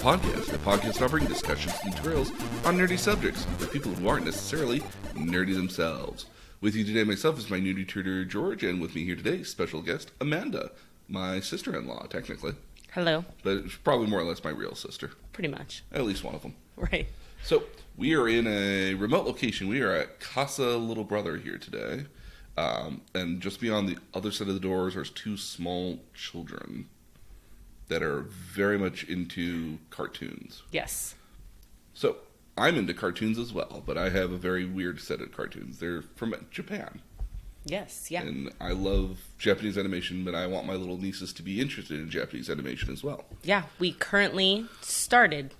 Podcast, a podcast offering discussions and tutorials on nerdy subjects for people who aren't necessarily nerdy themselves. With you today myself is my newbie tutor George, and with me here today, special guest Amanda, my sister-in-law, technically. Hello. But it's probably more or less my real sister. Pretty much. At least one of them. Right. So, we are in a remote location. We are at Casa Little Brother here today. And just beyond the other side of the doors, there's two small children that are very much into cartoons. Yes. So, I'm into cartoons as well, but I have a very weird set of cartoons. They're from Japan. Yes, yeah. And I love Japanese animation, but I want my little nieces to be interested in Japanese animation as well. Yeah, we currently started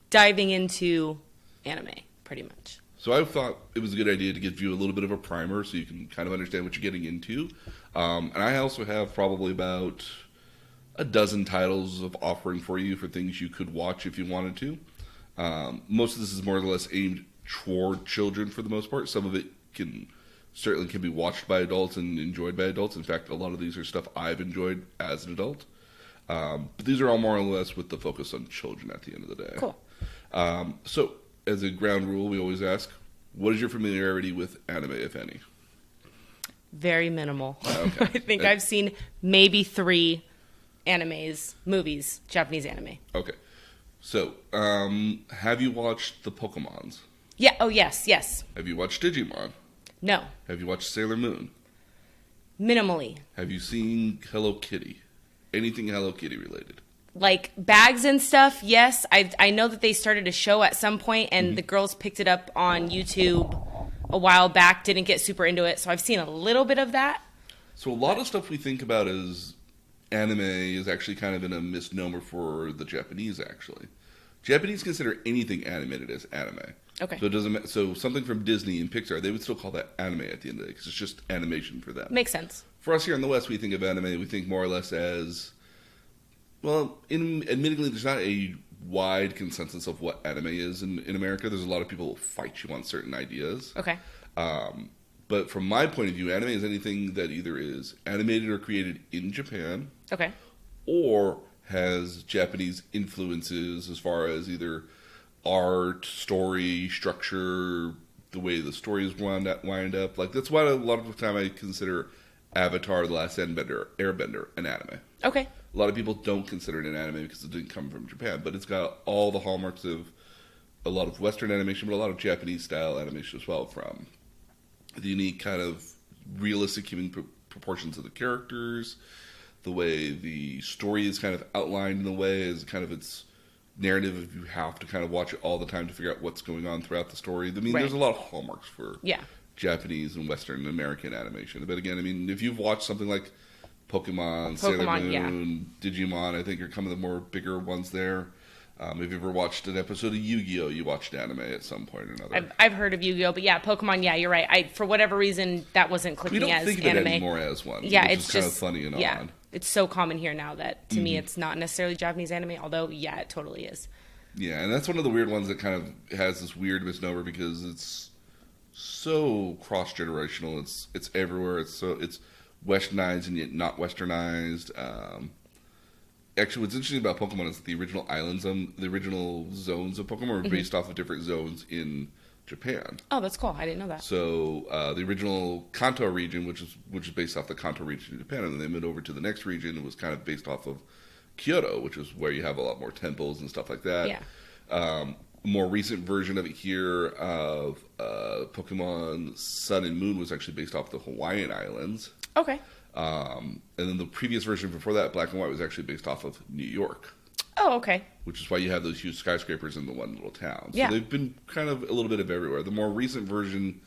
diving into anime, pretty much. So I thought it was a good idea to give you a little bit of a primer so you can kind of understand what you're getting into. And I also have probably about a dozen titles of offering for you for things you could watch if you wanted to. Most of this is more or less aimed toward children for the most part. Some of it certainly can be watched by adults and enjoyed by adults. In fact, a lot of these are stuff I've enjoyed as an adult. But these are all more or less with the focus on children at the end of the day. Cool. So, as a ground rule, we always ask, what is your familiarity with anime, if any? Very minimal. Okay. I think I've seen maybe 3 movies, Japanese anime. Okay. So, have you watched the Pokemons? Yeah, oh yes. Have you watched Digimon? No. Have you watched Sailor Moon? Minimally. Have you seen Hello Kitty? Anything Hello Kitty related? Like bags and stuff, yes. I know that they started a show at some point, and the girls picked it up on YouTube a while back, didn't get super into it, so I've seen a little bit of that. So a lot of stuff we think about as anime is actually kind of in a misnomer for the Japanese, actually. Japanese consider anything animated as anime. Okay. So it doesn't. So something from Disney and Pixar, they would still call that anime at the end of the day because it's just animation for them. Makes sense. For us here in the West, we think of anime. We think more or less as, well, admittedly, there's not a wide consensus of what anime is in America. There's a lot of people who fight you on certain ideas. Okay. But from my point of view, anime is anything that either is animated or created in Japan. Okay. Or has Japanese influences as far as either art, story, structure, the way the stories wind up. Like, that's why a lot of the time I consider Avatar: The Last Airbender an anime. Okay. A lot of people don't consider it an anime because it didn't come from Japan, but it's got all the hallmarks of a lot of Western animation, but a lot of Japanese-style animation as well, from the unique kind of realistic human proportions of the characters, the way the story is kind of outlined in a way as kind of its narrative, if you have to kind of watch it all the time to figure out what's going on throughout the story. I mean, Right. There's a lot of hallmarks for Yeah. Japanese and Western and American animation. But again, I mean, if you've watched something like Pokemon, Sailor Moon, Digimon, I think are some of the more bigger ones there. If you ever watched an episode of Yu-Gi-Oh, you watched anime at some point or another. I've heard of Yu-Gi-Oh, but yeah, Pokemon, yeah, you're right. For whatever reason, that wasn't clicking we don't as think of anime. it anymore as one, Yeah, which it's is kind just of funny and yeah, odd. it's so common here now that to me it's not necessarily Japanese anime, although yeah, it totally is. Yeah, and that's one of the weird ones that kind of has this weird misnomer because it's so cross-generational. It's everywhere. It's westernized and yet not westernized. Actually, what's interesting about Pokemon is that the original the original zones of Pokemon were based off of different zones in Japan. Oh, that's cool. I didn't know that. So the original Kanto region, which is based off the Kanto region in Japan, and then they moved over to the next region, and was kind of based off of Kyoto, which is where you have a lot more temples and stuff like that. Yeah. More recent version of it here of Pokemon Sun and Moon was actually based off the Hawaiian Islands. Okay. And then the previous version before that, Black and White, was actually based off of New York. Oh, okay. Which is why you have those huge skyscrapers in the one little town. So yeah. They've been kind of a little bit of everywhere. The more recent version,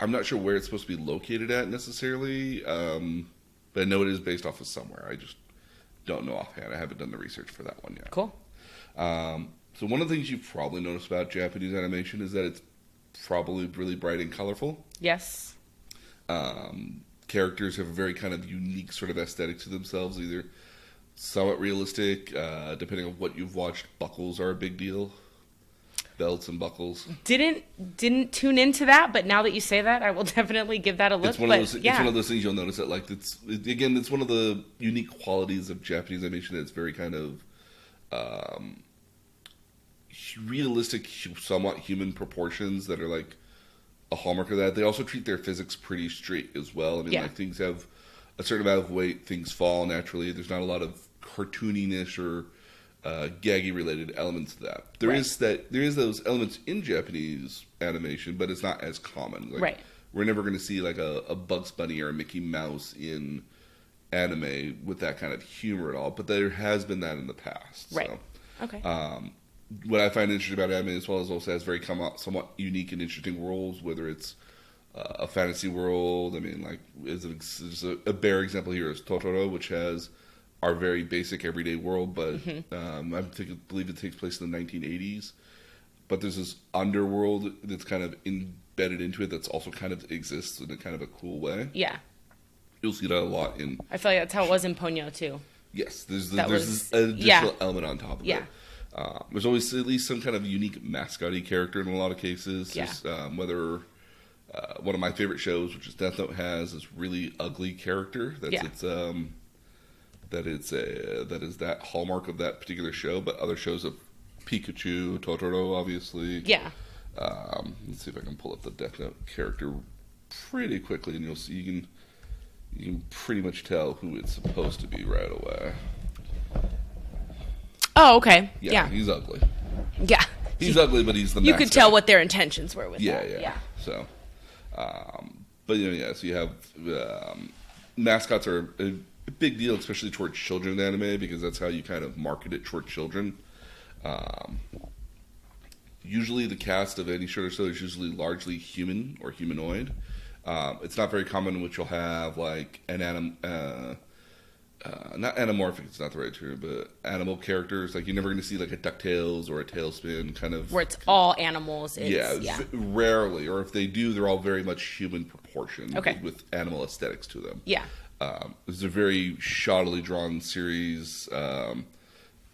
I'm not sure where it's supposed to be located at necessarily, but I know it is based off of somewhere. I just don't know offhand. I haven't done the research for that one yet. Cool. So one of the things you've probably noticed about Japanese animation is that it's probably really bright and colorful. Yes. Characters have a very kind of unique sort of aesthetic to themselves, either somewhat realistic, depending on what you've watched. Buckles are a big deal. Belts and buckles. Didn't tune into that, but now that you say that, I will definitely give that a look. It's one of those things you'll notice that, like, it's one of the unique qualities of Japanese animation that's very kind of realistic, somewhat human proportions that are like a hallmark of that. They also treat their physics pretty straight as well. I mean, Yeah. like things have a certain amount of weight, things fall naturally. There's not a lot of cartooniness or gaggy related elements to that. There Right. is those elements in Japanese animation, but it's not as common. Like, Right. we're never going to see like a Bugs Bunny or a Mickey Mouse in anime with that kind of humor at all. But there has been that in the past. Right. So, Okay. what I find interesting about anime as well is also has very somewhat unique and interesting worlds, whether it's a fantasy world. I mean, like, a bare example here is Totoro, which has our very basic everyday world, but believe it takes place in the 1980s. But there's this underworld that's kind of embedded into it that's also kind of exists in a kind of a cool way. Yeah. You'll see that a lot in. I feel like that's how it was in Ponyo too. Yes, there's That this was- additional yeah. element on top of Yeah. it. There's always at least some kind of unique mascot-y character in a lot of cases. Yeah. Just, whether one of my favorite shows, which is Death Note, has this really ugly character. That's Yeah. that is that hallmark of that particular show. But other shows of Pikachu, Totoro, obviously. Yeah. Let's see if I can pull up the Death Note character pretty quickly, and you'll see you can pretty much tell who it's supposed to be right away. Oh, okay. Yeah, Yeah. he's ugly. Yeah. He's ugly, but he's the You mascot. could tell what their intentions were with Yeah, that. yeah. So, but so you have mascots are a big deal, especially towards children in anime, because that's how you kind of market it toward children. Usually, the cast of any show or so is usually largely human or humanoid. It's not very common in which you'll have like not anamorphic, it's not the right term, but animal characters. Like, you're never going to see like a DuckTales or a Tailspin kind of. Where it's all animals. It's, Rarely. Or if they do, they're all very much human proportion Okay. with animal aesthetics to them. Yeah. There's a very shoddily drawn series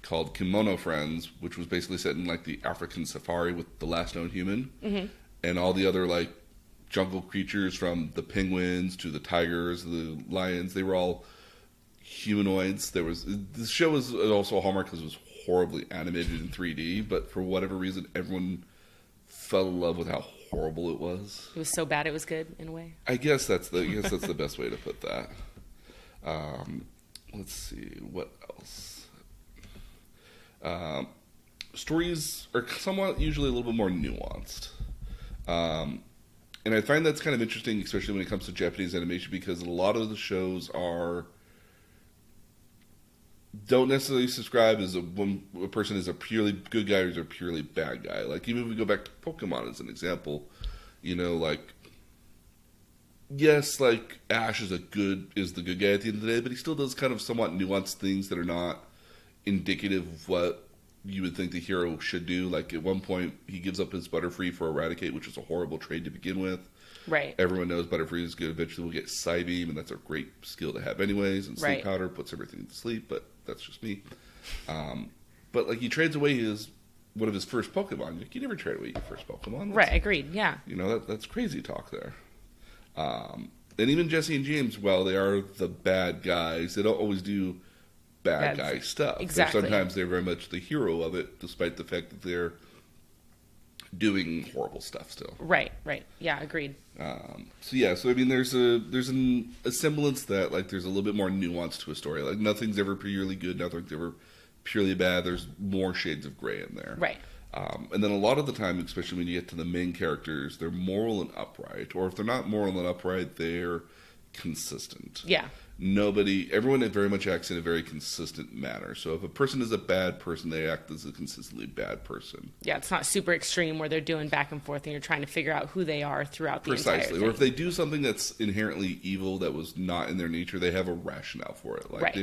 called Kimono Friends, which was basically set in like the African safari with the last known human. Mm-hmm. And all the other like jungle creatures, from the penguins to the tigers, the lions, they were all humanoids. This show was also a hallmark because it was horribly animated in 3D, but for whatever reason, everyone fell in love with how horrible it was. It was so bad it was good in a way. I guess that's the best way to put that. Let's see what else. Stories are somewhat usually a little bit more nuanced. And I find that's kind of interesting, especially when it comes to Japanese animation, because a lot of the shows don't necessarily subscribe as when a person is a purely good guy or is a purely bad guy. Like, even if we go back to Pokemon as an example, like, yes, like, Ash is the good guy at the end of the day, but he still does kind of somewhat nuanced things that are not indicative of what you would think the hero should do. Like, at one point, he gives up his Butterfree for Eradicate, which is a horrible trade to begin with. Right. Everyone knows Butterfree is good. Eventually we'll get Psybeam, and that's a great skill to have anyways. And Sleep Right. Powder puts everything to sleep, but that's just me. But, like, he trades away one of his first Pokemon. Like, you never trade away your first Pokemon. Right. Agreed. Yeah. That's crazy talk there. And even Jesse and James, while they are the bad guys, they don't always do bad guy stuff. Exactly. Sometimes they're very much the hero of it, despite the fact that they're doing horrible stuff still. Right. Right. Yeah. Agreed. So I mean, there's a semblance that, like, there's a little bit more nuance to a story. Like, nothing's ever purely good, nothing's ever purely bad. There's more shades of gray in there. Right. And then a lot of the time, especially when you get to the main characters, they're moral and upright. Or if they're not moral and upright, they're consistent. Yeah. Everyone very much acts in a very consistent manner. So if a person is a bad person, they act as a consistently bad person. Yeah. It's not super extreme where they're doing back and forth and you're trying to figure out who they are throughout the entire Precisely. thing. Or if they do something that's inherently evil that was not in their nature, they have a rationale for it. Like, Right.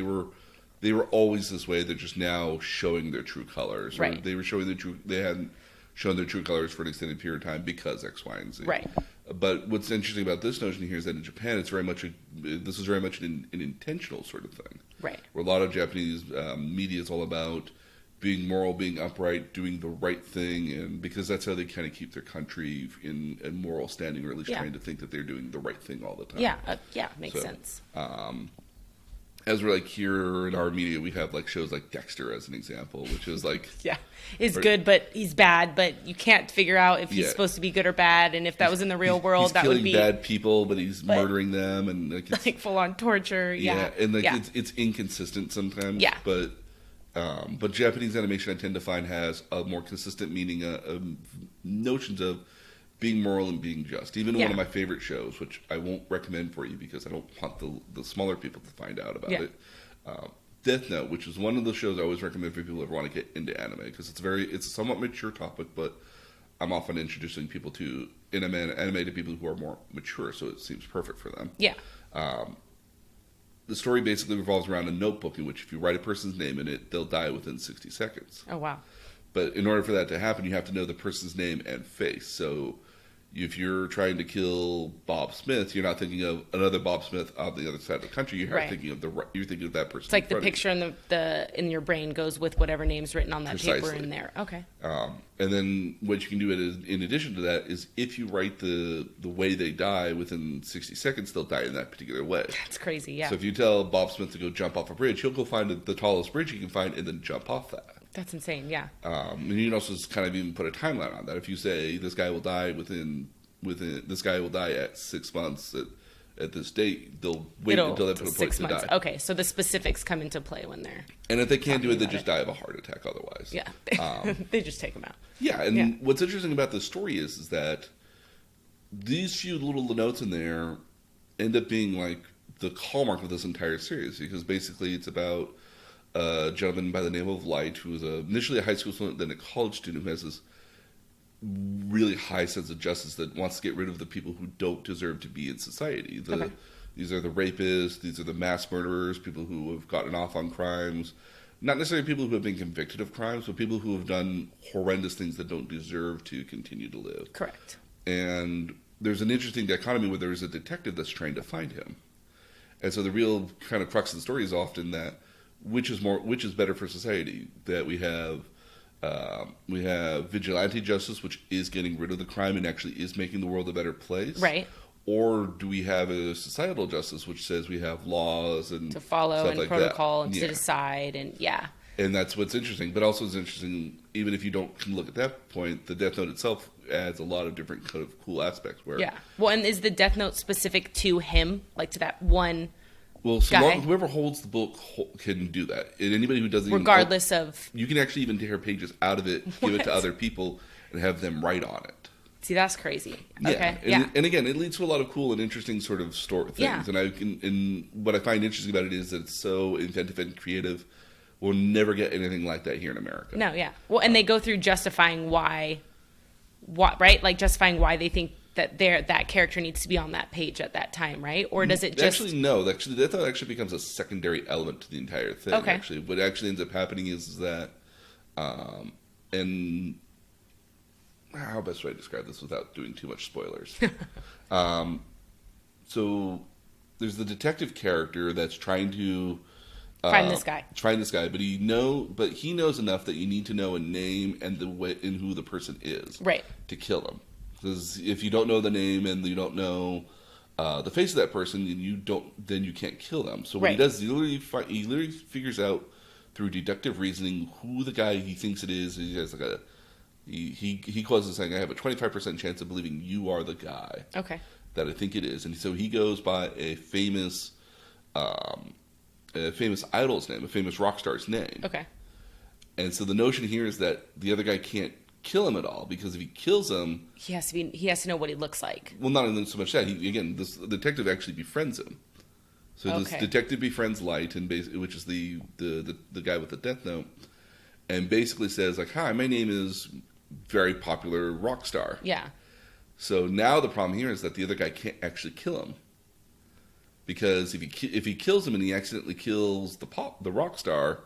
they were always this way. They're just now showing their true colors. Or Right. they hadn't shown their true colors for an extended period of time because X, Y, and Z. Right. But what's interesting about this notion here is that in Japan, this is very much an intentional sort of thing. Right. Where a lot of Japanese media is all about being moral, being upright, doing the right thing, and because that's how they kind of keep their country in a moral standing, or at least Yeah. trying to think that they're doing the right thing all the time. Yeah. Makes sense. as we're like here in our media, we have like shows like Dexter as an example, which is like Yeah. Is good, but he's bad, but you can't figure out if he's supposed to be good or bad. And if that was in the real world, that would be bad people, but he's murdering them, and like, it's, like full on torture. Yeah. And like it's inconsistent sometimes. Yeah. But Japanese animation I tend to find has a more consistent meaning, notions of being moral and being just. Even one of my favorite shows, which I won't recommend for you because I don't want the smaller people to find out about it. Death Note, which is one of the shows I always recommend for people who want to get into anime, because it's a somewhat mature topic, but I'm often introducing people to anime to people who are more mature, so it seems perfect for them. Yeah. The story basically revolves around a notebook in which if you write a person's name in it, they'll die within 60 seconds. Oh, wow. But in order for that to happen, you have to know the person's name and face. So if you're trying to kill Bob Smith, you're not thinking of another Bob Smith on the other side of the country. You're thinking of that person. It's like the picture in your brain goes with whatever name's written on that paper in there. Okay. And then what you can do in addition to that is if you write the way they die within 60 seconds, they'll die in that particular way. That's crazy. Yeah. So if you tell Bob Smith to go jump off a bridge, he'll go find the tallest bridge he can find and then jump off that. That's insane, yeah. And you can also kind of even put a timeline on that. If you say this guy will die at 6 months at this date, they'll wait until they put a point 6 to months. die. Okay, so the specifics come into play when they're. And if they can't do it, they just die of a heart attack otherwise. Yeah, they just take them out. Yeah, and what's interesting about this story is that these few little notes in there end up being like the hallmark of this entire series, because basically it's about a gentleman by the name of Light, who was initially a high school student, then a college student, who has this really high sense of justice that wants to get rid of the people who don't deserve to be in society. These are the rapists, these are the mass murderers, people who have gotten off on crimes. Not necessarily people who have been convicted of crimes, but people who have done horrendous things that don't deserve to continue to live. Correct. And there's an interesting dichotomy where there's a detective that's trying to find him. And so the real kind of crux of the story is often that which is better for society, that we have vigilante justice, which is getting rid of the crime and actually is making the world a better place. Right. Or do we have a societal justice, which says we have laws and to follow stuff and like protocol that. and to decide and And that's what's interesting. But also it's interesting, even if you don't can look at that point, the Death Note itself adds a lot of different kind of cool aspects. Where Well, and is the Death Note specific to him, like to that one? Well, so long, whoever holds the book can do that. And anybody who doesn't, regardless of, you can actually even tear pages out of it, give it to other people, and have them write on it. See, that's crazy. Yeah. Okay. And again, it leads to a lot of cool and interesting sort of story things. Yeah. And what I find interesting about it is that it's so inventive and creative. We'll never get anything like that here in America. No, yeah. Well, and they go through justifying why, right? Like justifying why they think that that character needs to be on that page at that time, right? Or does it just... Actually, no. Actually, that actually becomes a secondary element to the entire thing. Okay. Actually, what actually ends up happening is that, and how best do I describe this without doing too much spoilers? So there's the detective character that's trying to find this guy. But he knows enough that you need to know a name and the way and who the person is, right, to kill him. Because if you don't know the name and you don't know the face of that person, then you can't kill them. So what he does, he literally figures out through deductive reasoning who the guy he thinks it is. He has like he calls it saying, "I have a 25% chance of believing you are the guy." Okay. That I think it is, and so he goes by a famous idol's name, a famous rock star's name. Okay. And so the notion here is that the other guy can't kill him at all, because if he kills him, he has to know what he looks like. Well, not even so much that. The detective actually befriends him. So this detective befriends Light, which is the guy with the Death Note, and basically says like, "Hi, my name is very popular rock star." Yeah. So now the problem here is that the other guy can't actually kill him, because if he kills him and he accidentally kills the rock star,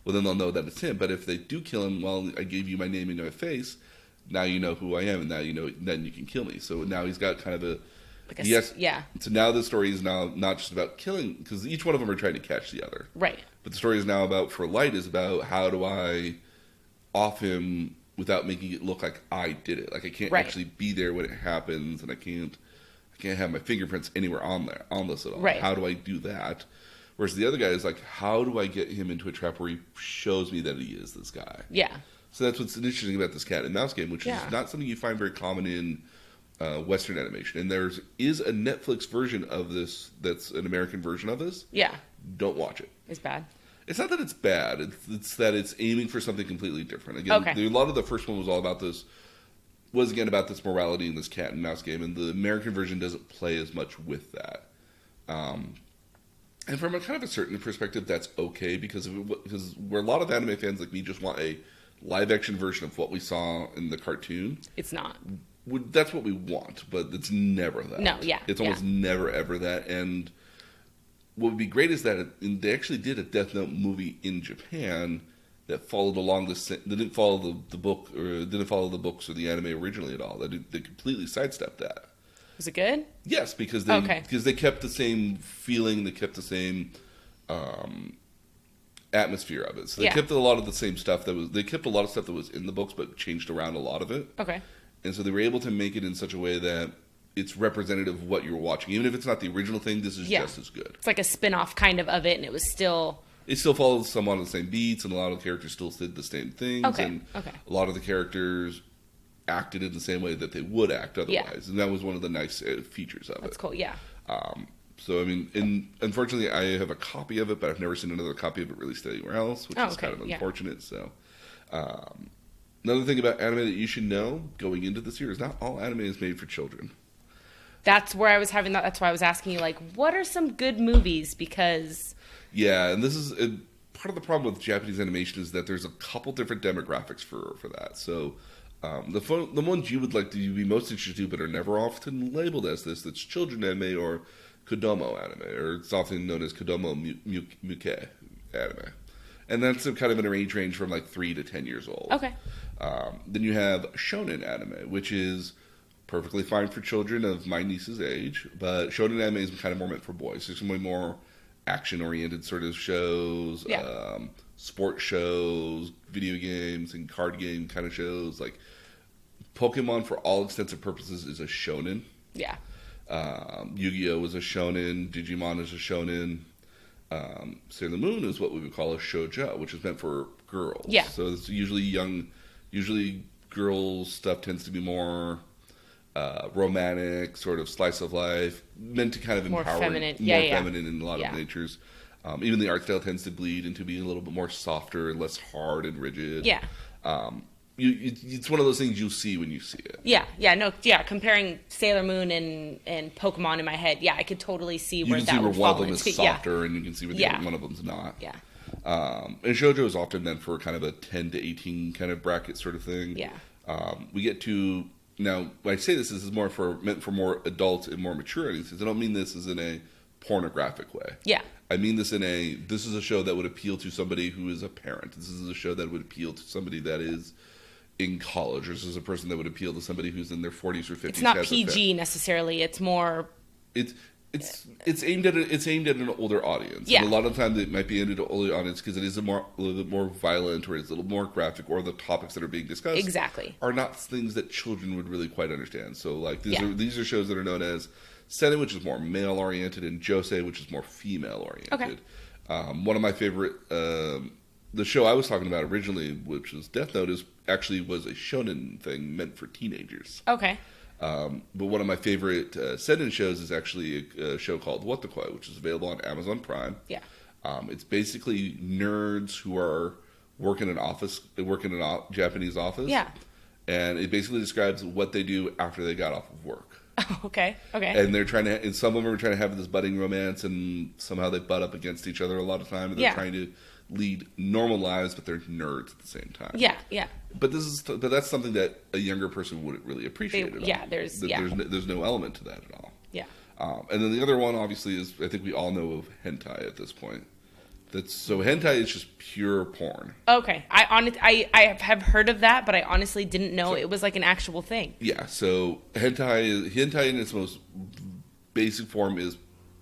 well, then they'll know that it's him. But if they do kill him, well, I gave you my name and my face. Now you know who I am, and now you know. Then you can kill me. So now he's got kind of So now the story is now not just about killing, because each one of them are trying to catch the other. Right. But the story is now about, for Light, is about how do I off him without making it look like I did it. Like I can't actually be there when it happens, and I can't have my fingerprints anywhere on this at all. Right. How do I do that Whereas the other guy is like, how do I get him into a trap where he shows me that he is this guy? Yeah. So that's what's interesting about this cat and mouse game, which is Yeah. not something you find very common in Western animation. And there is a Netflix version of this that's an American version of this. Yeah. Don't watch it. It's bad. It's not that it's bad. It's that it's aiming for something completely different. Again, a lot of the first one was all about this. Was again about this morality in this cat and mouse game, and the American version doesn't play as much with that. And from a kind of a certain perspective, that's okay because where a lot of anime fans like me just want a live action version of what we saw in the cartoon. It's not. That's what we want, but it's never that. No, yeah. It's almost never ever that. And what would be great is that they actually did a Death Note movie in Japan that followed along they didn't follow the book or didn't follow the books or the anime originally at all. They completely sidestepped that. Was it good? Yes, because they kept the same feeling, they kept the same atmosphere of it. So they kept a lot of the same stuff they kept a lot of stuff that was in the books, but changed around a lot of it. Okay. And so they were able to make it in such a way that it's representative of what you're watching. Even if it's not the original thing, this is just as good. It's like a spin-off kind of it, and it was still... It still follows somewhat of the same beats, and a lot of the characters still did the same things. Okay. And Okay. a lot of the characters acted in the same way that they would act otherwise. Yeah. And that was one of the nice features of it. That's cool, yeah. So, I mean, unfortunately, I have a copy of it, but I've never seen another copy of it released anywhere else, which is kind of unfortunate. So, another thing about anime that you should know going into this year is not all anime is made for children. That's where I was having that. That's why I was asking you, like, what are some good movies? Because... Yeah, and this is part of the problem with Japanese animation is that there's a couple different demographics for that. So the ones you would like to be most interested in but are never often labeled as this, that's children anime or kodomo anime, or it's often known as kodomo muke anime. And that's kind of an age range from like 3 to 10 years old. Okay. Then you have shonen anime, which is perfectly fine for children of my niece's age, but shonen anime is kind of more meant for boys. There's some way more action-oriented sort of shows, sports shows, video games, and card game kind of shows. Like Pokemon, for all extensive purposes, is a shonen. Yeah. Yu-Gi-Oh! Is a shonen. Digimon is a shonen. Sailor Moon is what we would call a shoujo, which is meant for girls. Yeah. So it's usually girls' stuff tends to be more romantic, sort of slice of life, meant to kind of more empower, feminine. Feminine in a lot of natures. Even the art style tends to bleed into being a little bit more softer and less hard and rigid. Yeah. It's one of those things you'll see when you see it. Yeah. Comparing Sailor Moon and Pokemon in my head, I could totally see where that would fall into. You can see where one of them is softer, and you can see where one of them's not. Yeah. And shoujo is often meant for kind of a 10 to 18 kind of bracket sort of thing. Yeah. We get to now. When I say this is more meant for more adults and more mature audiences. I don't mean this as in a pornographic way. Yeah. I mean this this is a show that would appeal to somebody who is a parent. This is a show that would appeal to somebody that is in college. This is a person that would appeal to somebody who's in their 40s or 50s. It's not PG necessarily. It's more. It's aimed at an older audience. Yeah. And a lot of times it might be aimed at an older audience because it is a little bit more violent, or it's a little more graphic, or the topics that are being discussed are not things that children would really quite understand. So like these are shows that are known as seinen, which is more male oriented, and josei, which is more female oriented. Okay. One of my favorite, the show I was talking about originally, which was Death Note, was a shonen thing meant for teenagers. Okay. But one of my favorite seinen shows is actually a show called Wotakoi, which is available on Amazon Prime. Yeah. It's basically nerds who work in a Japanese office. Yeah. And it basically describes what they do after they got off of work. Okay. And some of them are trying to have this budding romance, and somehow they butt up against each other a lot of time, and they're trying to lead normal lives, but they're nerds at the same time. Yeah. But that's something that a younger person wouldn't really appreciate at all. Yeah, there's no element to that at all. Yeah. And then the other one, obviously, is I think we all know of hentai at this point. So hentai is just pure porn. Okay, I have heard of that, but I honestly didn't know it was like an actual thing. Yeah. So hentai in its most basic form is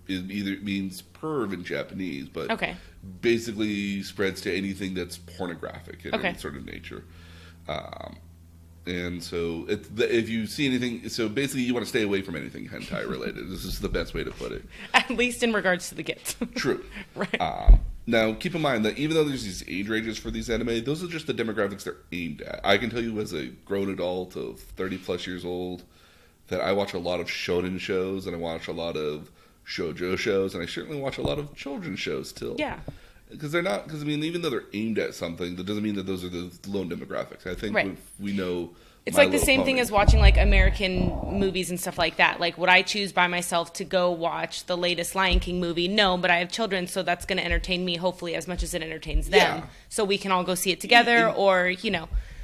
either means perv in Japanese, but basically spreads to anything that's pornographic in any sort of nature. And so if you see anything, so basically you want to stay away from anything hentai related. This is the best way to put it. At least in regards to the kids. True. Right. Now, keep in mind that even though there's these age ranges for these anime, those are just the demographics they're aimed at. I can tell you as a grown adult of 30 plus years old that I watch a lot of shonen shows and I watch a lot of shoujo shows and I certainly watch a lot of children's shows still. Yeah. Because I mean, even though they're aimed at something, that doesn't mean that those are the lone demographics. I think Right. we know. It's My like the Little same Pony. thing as watching like American movies and stuff like that. Like, would I choose by myself to go watch the latest Lion King movie? No, but I have children, so that's going to entertain me hopefully as much as it entertains them. Yeah. So we can all go see it together, or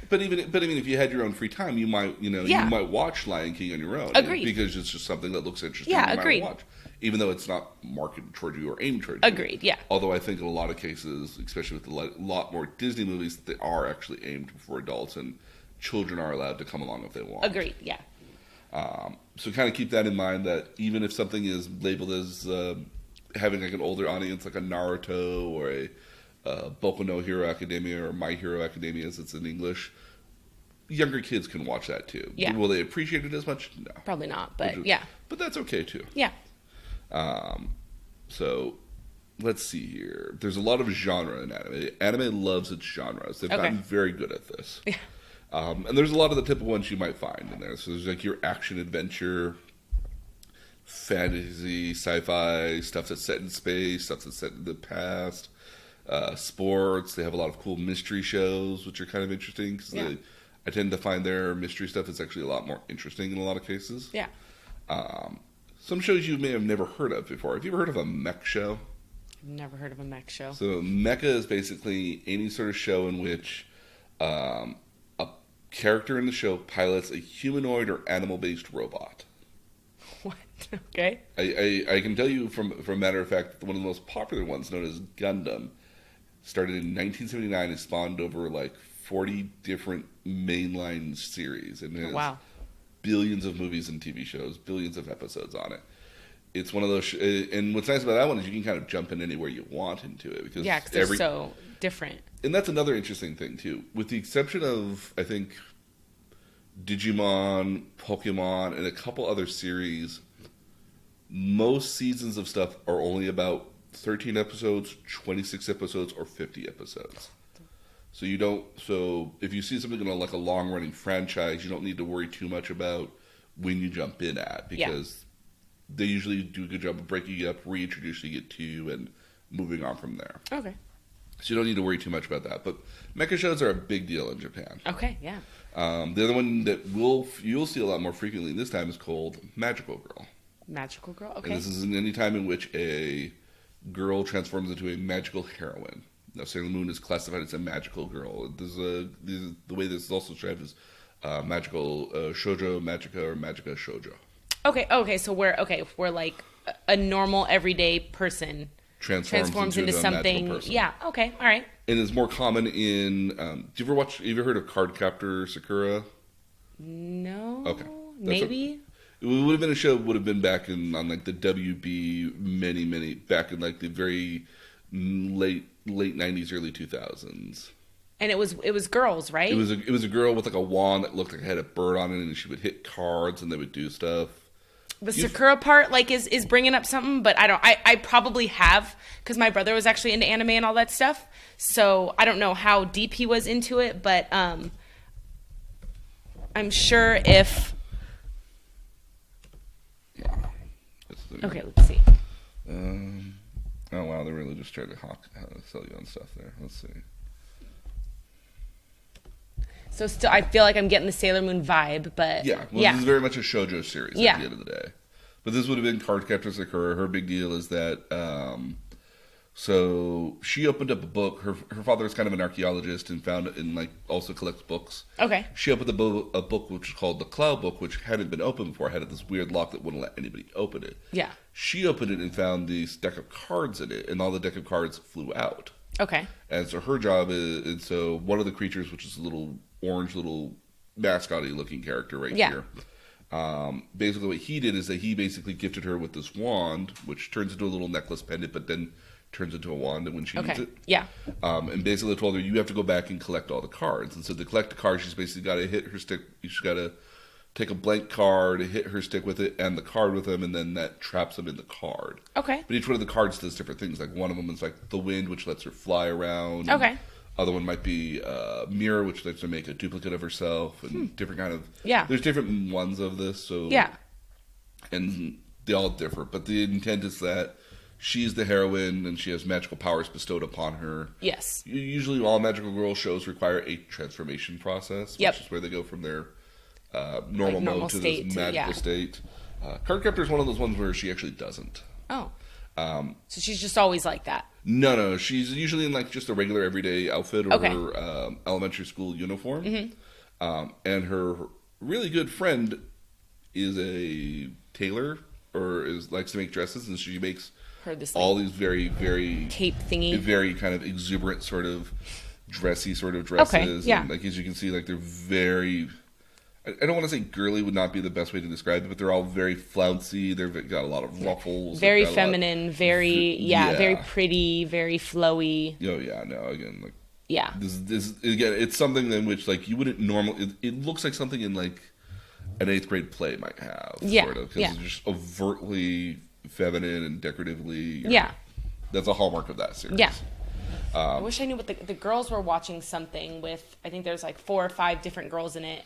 But even if you had your own free time, you might you might watch Lion King on your own. Agreed. Because it's just something that looks interesting. Yeah, you might agreed. watch, even though it's not marketed toward you or aimed toward you. Agreed. Yeah. Although I think in a lot of cases, especially with a lot more Disney movies, they are actually aimed for adults, and children are allowed to come along if they want. Agreed. Yeah. So kind of keep that in mind, that even if something is labeled as having like an older audience, like a Naruto or a Boku no Hero Academia or My Hero Academia as it's in English, younger kids can watch that too. Yeah. Will they appreciate it as much? No. Probably not, but yeah. But that's okay too. Yeah. So let's see here. There's a lot of genre in anime. Anime loves its genres. They've Okay. gotten very good at this. Yeah. And there's a lot of the typical ones you might find in there. So there's like your action adventure, fantasy, sci-fi, stuff that's set in space, stuff that's set in the past, sports. They have a lot of cool mystery shows, which are kind of interesting because Yeah. I tend to find their mystery stuff is actually a lot more interesting in a lot of cases. Yeah. Some shows you may have never heard of before. Have you ever heard of a mech show? I've never heard of a mech show. So mecha is basically any sort of show in which a character in the show pilots a humanoid or animal-based robot. What? Okay. I can tell you from a matter of fact that one of the most popular ones, known as Gundam, started in 1979 and spawned over like 40 different mainline series. And it has Wow. billions of movies and TV shows, billions of episodes on it. It's one of those, and what's nice about that one is you can kind of jump in anywhere you want into it because Yeah, because they're so different. and that's another interesting thing too. With the exception of, I think, Digimon, Pokemon, and a couple other series, most seasons of stuff are only about 13 episodes, 26 episodes, or 50 episodes. So you don't. So if you see something in like a long running franchise, you don't need to worry too much about when you jump in at, because they usually do a good job of breaking you up, reintroducing it to you, and moving on from there. Okay. So you don't need to worry too much about that. But mecha shows are a big deal in Japan. Okay. Yeah. The other one that you'll see a lot more frequently this time is called Magical Girl. Magical girl. Okay. And this is any time in which a girl transforms into a magical heroine. Now, Sailor Moon is classified as a magical girl. The way this is also described is magical shoujo, magica, or magica shoujo. Okay. Okay. So we're like a normal everyday person transforms into a something. magical person. Yeah. Okay. All right. And it's more common in. Do you ever heard of Cardcaptor Sakura? No. Okay. Maybe. It would have been a show. Would have been back on like the WB many back in like the very late 90s, early 2000s. And it was girls, right? It was a girl with like a wand that looked like it had a bird on it, and she would hit cards and they would do stuff. The Sakura part like is bringing up something, but I probably have, because my brother was actually into anime and all that stuff. So I don't know how deep he was into it, but I'm sure if. Okay, let's see. Oh wow, they're really just trying to sell you on stuff there. Let's see. So still, I feel like I'm getting the Sailor Moon vibe, but Yeah, well, this is very much a shoujo series at the end of the day. But this would have been Cardcaptor Sakura. Her big deal is that, so she opened up a book. Her father is kind of an archaeologist and found it and like also collects books. Okay. She opened a book which is called the Cloud Book, which hadn't been opened before. It had this weird lock that wouldn't let anybody open it. Yeah. She opened it and found this deck of cards in it, and all the deck of cards flew out. Okay. And so her job is, and so one of the creatures, which is a little orange, little mascot-y looking character right here. Basically what he did is that he basically gifted her with this wand, which turns into a little necklace pendant, but then turns into a wand when she needs it. Yeah. And basically told her, you have to go back and collect all the cards. And so to collect the cards, she's basically got to hit her stick. She's got to take a blank card, hit her stick with it, and the card with them, and then that traps them in the card. Okay. But each one of the cards does different things. Like one of them is like the wind, which lets her fly around. Okay. Other one might be mirror, which lets her make a duplicate of herself, and different kind of. Yeah. There's different ones of this. So Yeah. And they all differ, but the intent is that she's the heroine and she has magical powers bestowed upon her. Yes. Usually all magical girl shows require a transformation process, which is where they go from their normal mode to this magical state. Cardcaptor is one of those ones where she actually doesn't. Oh. So she's just always like that. No. She's usually in like just a regular everyday outfit or her elementary school uniform. Mm-hmm. And her really good friend is a tailor or likes to make dresses, and she makes all these very, very cape thingy, very kind of exuberant sort of dressy sort of dresses. Okay, yeah. And like as you can see, like they're very. I don't want to say girly would not be the best way to describe it, but they're all very flouncy. They've got a lot of ruffles. Very feminine, very pretty, very flowy. Oh yeah, no, again, like yeah. This again, it's something in which like you wouldn't normally. It looks like something in like an 8th grade play might have. Yeah, sort of, because it's just overtly feminine and decoratively. Yeah. That's a hallmark of that series. Yeah. I wish I knew what the girls were watching something with. I think there's like 4 or 5 different girls in it.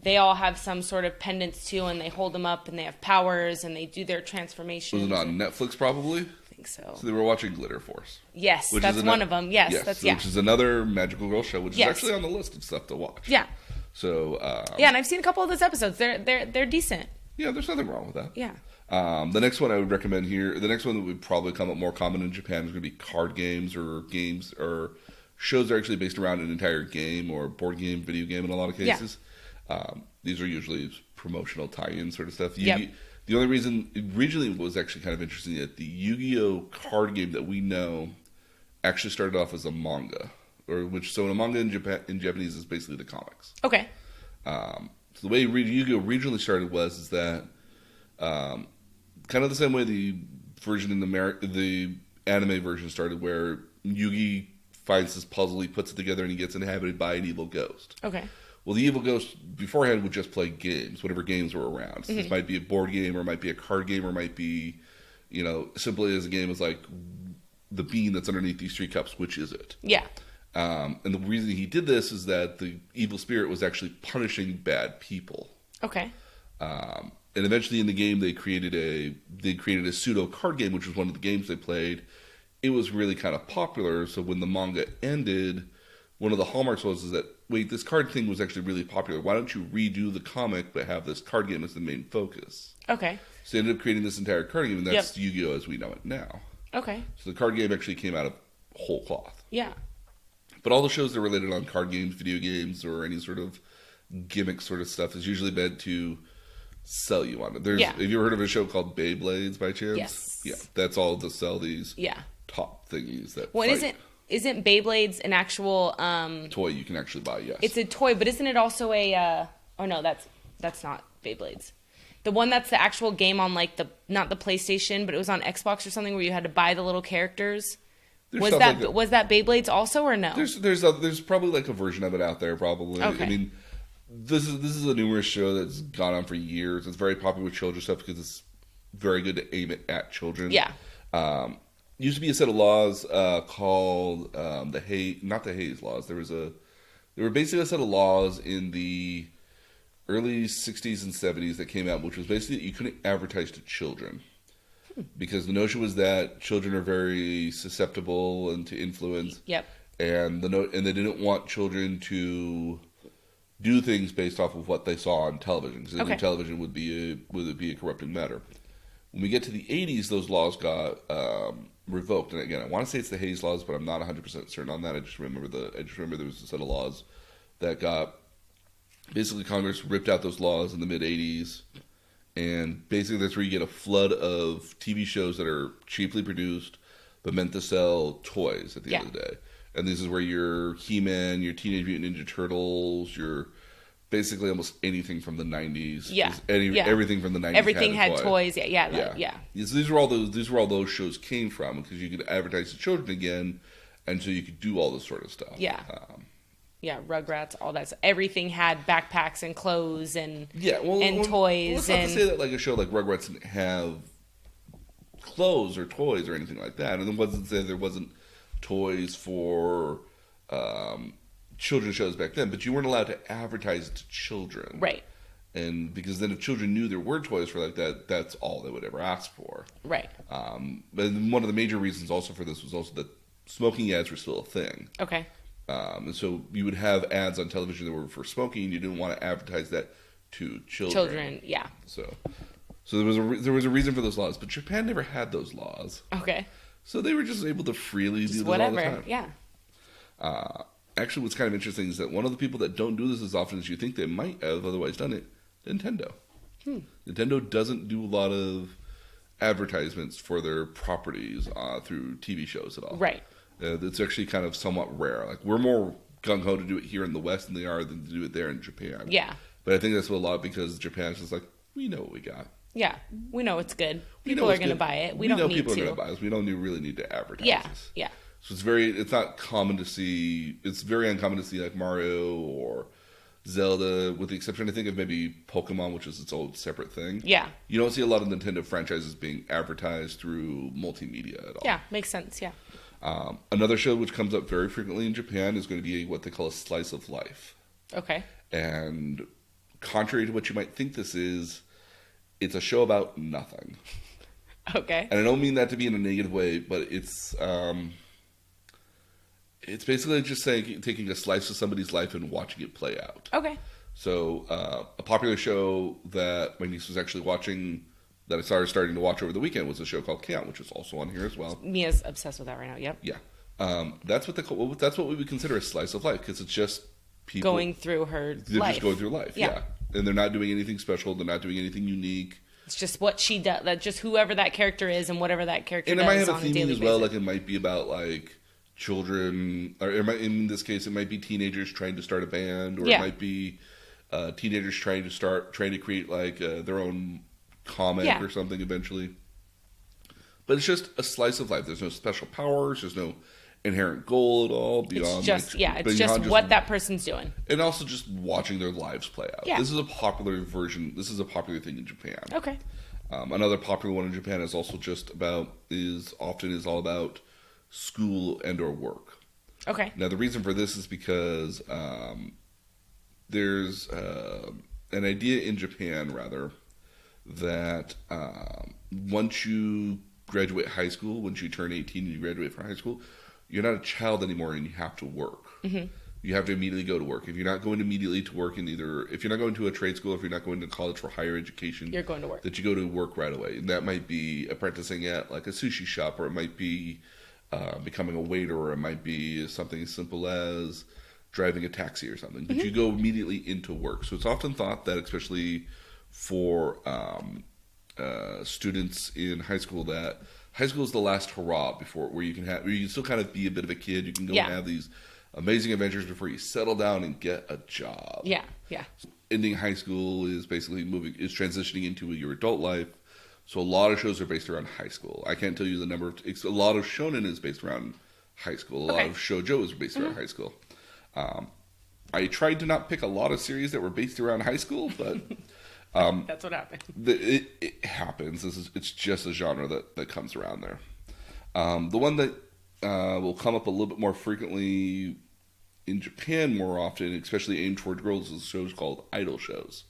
They all have some sort of pendants too, and they hold them up, and they have powers, and they do their transformations. Was it on Netflix? Probably. I think so. So they were watching Glitter Force. Yes, that's one of them. Yes, that's which is another magical girl show, which is actually on the list of stuff to watch. Yeah. So. Yeah, and I've seen a couple of those episodes. They're decent. Yeah, there's nothing wrong with that. Yeah. The next one I would recommend here, the next one that would probably come up more common in Japan is going to be card games or shows that are actually based around an entire game or board game, video game in a lot of cases. Yeah. These are usually promotional tie-in sort of stuff. The only reason originally was actually kind of interesting that the Yu-Gi-Oh card game that we know actually started off as a manga, so a manga in Japanese is basically the comics. Okay. So the way Yu-Gi-Oh originally started is that kind of the same way the version in the anime version started, where Yugi finds this puzzle, he puts it together, and he gets inhabited by an evil ghost. Okay. Well, the evil ghost beforehand would just play games, whatever games were around. So this might be a board game, or it might be a card game, or it might be, simply as a game as like the bean that's underneath these 3 cups. Which is it? Yeah. And the reason he did this is that the evil spirit was actually punishing bad people. Okay. And eventually in the game they created a pseudo card game, which was one of the games they played. It was really kind of popular, so when the manga ended, one of the hallmarks was that, wait, this card thing was actually really popular. Why don't you redo the comic but have this card game as the main focus? Okay. So they ended up creating this entire card game, and that's Yu-Gi-Oh! As we know it now. Okay. So the card game actually came out of whole cloth. Yeah. But all the shows that are related on card games, video games, or any sort of gimmick sort of stuff is usually meant to sell you on it. Have you ever heard of a show called Beyblades by chance? Yes. Yeah, that's all to sell these Yeah. top thingies that Well, fight. isn't Beyblades an actual toy you can actually buy? Yes. It's a toy, but isn't it also a oh no, that's not Beyblades. The one that's the actual game on like not the PlayStation, but it was on Xbox or something where you had to buy the little characters. Was that Beyblades also or no? There's probably like a version of it out there probably. Okay. I mean, this is a numerous show that's gone on for years. It's very popular with children's stuff because it's very good to aim it at children. Yeah. Used to be a set of laws called not the Hayes laws. There were basically a set of laws in the early 60s and 70s that came out, which was basically that you couldn't advertise to children. Because the notion was that children are very susceptible and to influence. Yep. And they didn't want children to do things based off of what they saw on television, because television would be a corrupting matter. When we get to the 80s, those laws got revoked. And again, I want to say it's the Hayes laws, but I'm not 100% certain on that. I just remember there was a set of laws that got basically Congress ripped out those laws in the mid 80s. And basically that's where you get a flood of TV shows that are cheaply produced but meant to sell toys at the end of the day. And this is where your He-Man, your Teenage Mutant Ninja Turtles, your basically almost anything from the 90s. Yeah. Everything from the 90s. Everything had toy. toys. Yeah. So these were all those shows came from, because you could advertise to children again, and so you could do all this sort of stuff. Yeah. Rugrats, all that. So everything had backpacks and clothes and toys. Well, it's not to say that like a show like Rugrats didn't have clothes or toys or anything like that, and it wasn't to say there wasn't toys for children's shows back then, but you weren't allowed to advertise it to children, right? And because then if children knew there were toys for like that, that's all they would ever ask for, right? But one of the major reasons also for this was also that smoking ads were still a thing. Okay. And so you would have ads on television that were for smoking, and you didn't want to advertise that to children. Yeah. So there was a reason for those laws, but Japan never had those laws. Okay. So they were just able to freely do this whatever. all the time. Yeah. Actually, what's kind of interesting is that one of the people that don't do this as often as you think they might have otherwise done it, Nintendo. Nintendo doesn't do a lot of advertisements for their properties through TV shows at all. Right. It's actually kind of somewhat rare. Like, we're more gung-ho to do it here in the West than they are than to do it there in Japan. Yeah. But I think that's a lot because Japan's just like, we know what we got. Yeah. We know it's good. People are going to buy it. We don't know need people to. are going to buy it. We don't really need to advertise this. Yeah. So it's not common to see, it's very uncommon to see like Mario or Zelda, with the exception, I think, of maybe Pokemon, which is its own separate thing. Yeah. You don't see a lot of Nintendo franchises being advertised through multimedia at all. Yeah, makes sense, yeah. Another show which comes up very frequently in Japan is going to be what they call a slice of life. Okay. And contrary to what you might think this is, it's a show about nothing. Okay. And I don't mean that to be in a negative way, but it's basically just saying taking a slice of somebody's life and watching it play out. Okay. So a popular show that my niece was actually watching, that I starting to watch over the weekend, was a show called Count, which is also on here as well. Mia's obsessed with that right now. Yep. Yeah. That's what we would consider a slice of life, because it's just people going through her they're life. just going through life. Yeah. And they're not doing anything special. They're not doing anything unique. It's just what she does. That just whoever that character is and whatever that character does. And it might have a theming as well. Like, it might be about like children, or in this case, it might be teenagers trying to start a band, or it might be teenagers trying to create like their own comic or something eventually. But it's just a slice of life. There's no special powers. There's no inherent goal at all beyond. It's just what that person's doing, and also just watching their lives play out. Yeah. This is a popular version. This is a popular thing in Japan. Okay. Another popular one in Japan is also is all about school and or work. Okay. Now the reason for this is because there's an idea in Japan, rather, that once you graduate high school, once you turn 18 and you graduate from high school, you're not a child anymore and you have to work. Mm-hmm. You have to immediately go to work. If you're not going immediately to work if you're not going to a trade school, if you're not going to college for higher education, you're going to work. That you go to work right away. And that might be apprenticing at like a sushi shop, or it might be becoming a waiter, or it might be something as simple as driving a taxi or something. But you go immediately into work. So it's often thought that, especially for students in high school, that high school is the last hurrah where you can still kind of be a bit of a kid. You can go and have these amazing adventures before you settle down and get a job. Yeah. Ending high school is basically transitioning into your adult life. So a lot of shows are based around high school. I can't tell you the number a lot of shonen is based around high school. A lot of shoujo is based around high school. I tried to not pick a lot of series that were based around high school, but that's what happened. It happens. It's just a genre that comes around there. The one that will come up a little bit more frequently in Japan more often, especially aimed toward girls, is shows called idol shows.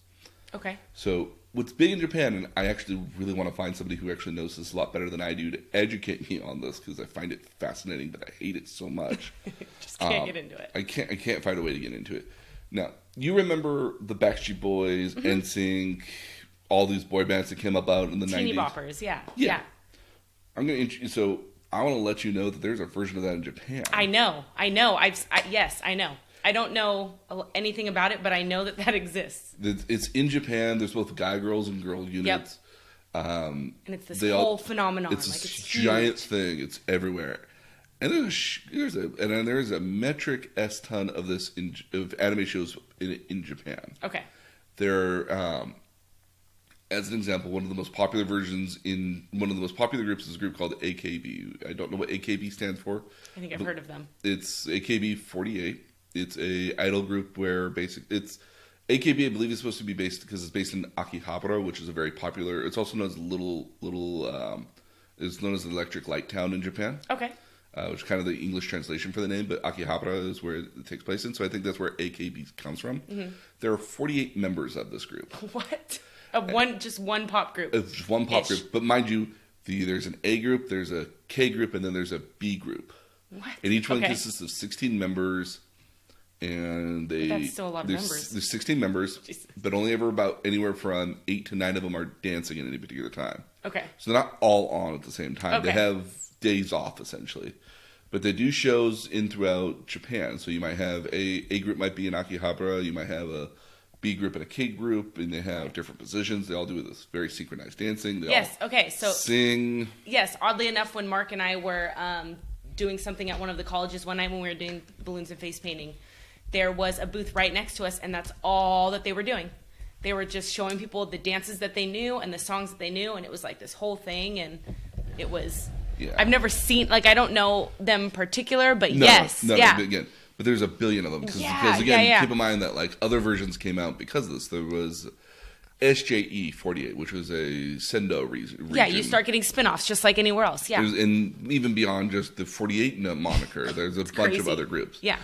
Okay. So what's big in Japan, and I actually really want to find somebody who actually knows this a lot better than I do to educate me on this, because I find it fascinating, but I hate it so much. Just can't get into it. I can't find a way to get into it. Now, you remember the Backstreet Boys, NSYNC, all these boy bands that came about in the 90s? Teeny boppers, yeah. So I want to let you know that there's a version of that in Japan. I know. Yes, I know. I don't know anything about it, but I know that exists. It's in Japan. There's both girls and girl units. Yep. And it's this whole phenomenon. It's this giant thing. It's everywhere. And there's a metric s ton of this of anime shows in Japan. Okay. There, as an example, one of the most popular versions in one of the most popular groups is a group called AKB. I don't know what AKB stands for. I think I've heard of them. It's AKB48. It's a idol group where it's AKB. I believe is supposed to be based because it's based in Akihabara, which is a very popular. It's also known as it's known as the Electric Light Town in Japan. Okay. Which is kind of the English translation for the name, but Akihabara is where it takes place in. So I think that's where AKB comes from. Mm-hmm. There are 48 members of this group. What? Just one pop group. Just one pop group, but mind you, there's an A group, there's a K group, and then there's a B group. What? And each one consists of 16 members. And that's still a lot of members. There's 16 members, Jesus. but only ever about anywhere from 8 to 9 of them are dancing at any particular time. Okay. So they're not all on at the same time. Okay. They have days off essentially, but they do shows in throughout Japan. So you might have a group might be in Akihabara, you might have a B group and a K group, and they have different positions. They all do this very synchronized dancing. They all sing. Yes, oddly enough, when Mark and I were doing something at one of the colleges one night when we were doing balloons and face painting, there was a booth right next to us, and that's all that they were doing. They were just showing people the dances that they knew and the songs that they knew, and it was like this whole thing, and it was... Yeah. I've never seen... I don't know them particular, but yes. No, again, but there's a billion of them. Because again, keep in mind that, other versions came out because of this. There was SJE48, which was a Sendo region. Yeah, you start getting spin-offs just like anywhere else, yeah. And even beyond just the 48 moniker, there's a bunch of other groups. Yeah.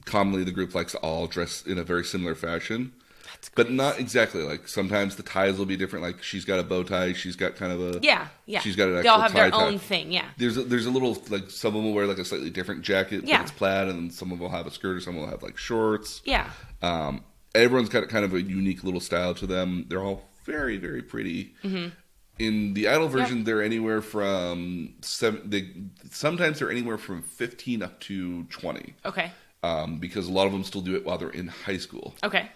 Commonly, the group likes to all dress in a very similar fashion, but not exactly. Sometimes the ties will be different. Like she's got a bow tie, she's got kind of a She's got an actual tie. They all have their tie. own thing. Yeah. There's a little some of them will wear a slightly different jacket, but it's plaid, and then some of them will have a skirt, or some will have shorts. Yeah. Everyone's got kind of a unique little style to them. They're all very, very pretty. Mm-hmm. In the idol version, they're anywhere from sometimes they're anywhere from 15 up to 20. Okay. Because a lot of them still do it while they're in high school. Okay.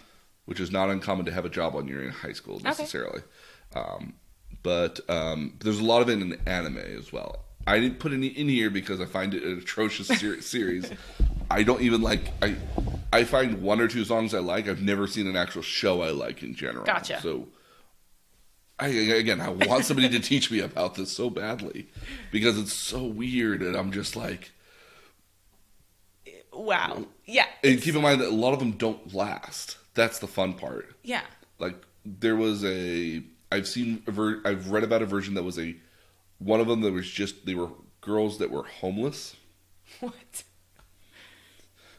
Which is not uncommon to have a job when you're in high school necessarily. Okay. But there's a lot of it in anime as well. I didn't put any in here because I find it an atrocious series. I don't even I find one or two songs I like. I've never seen an actual show I like in general. Gotcha. So, I want somebody to teach me about this so badly because it's so weird, and I'm just like, wow, yeah. And keep in mind that a lot of them don't last. That's the fun part. Yeah. There was I've read about a version that was one of them that was they were girls that were homeless. What?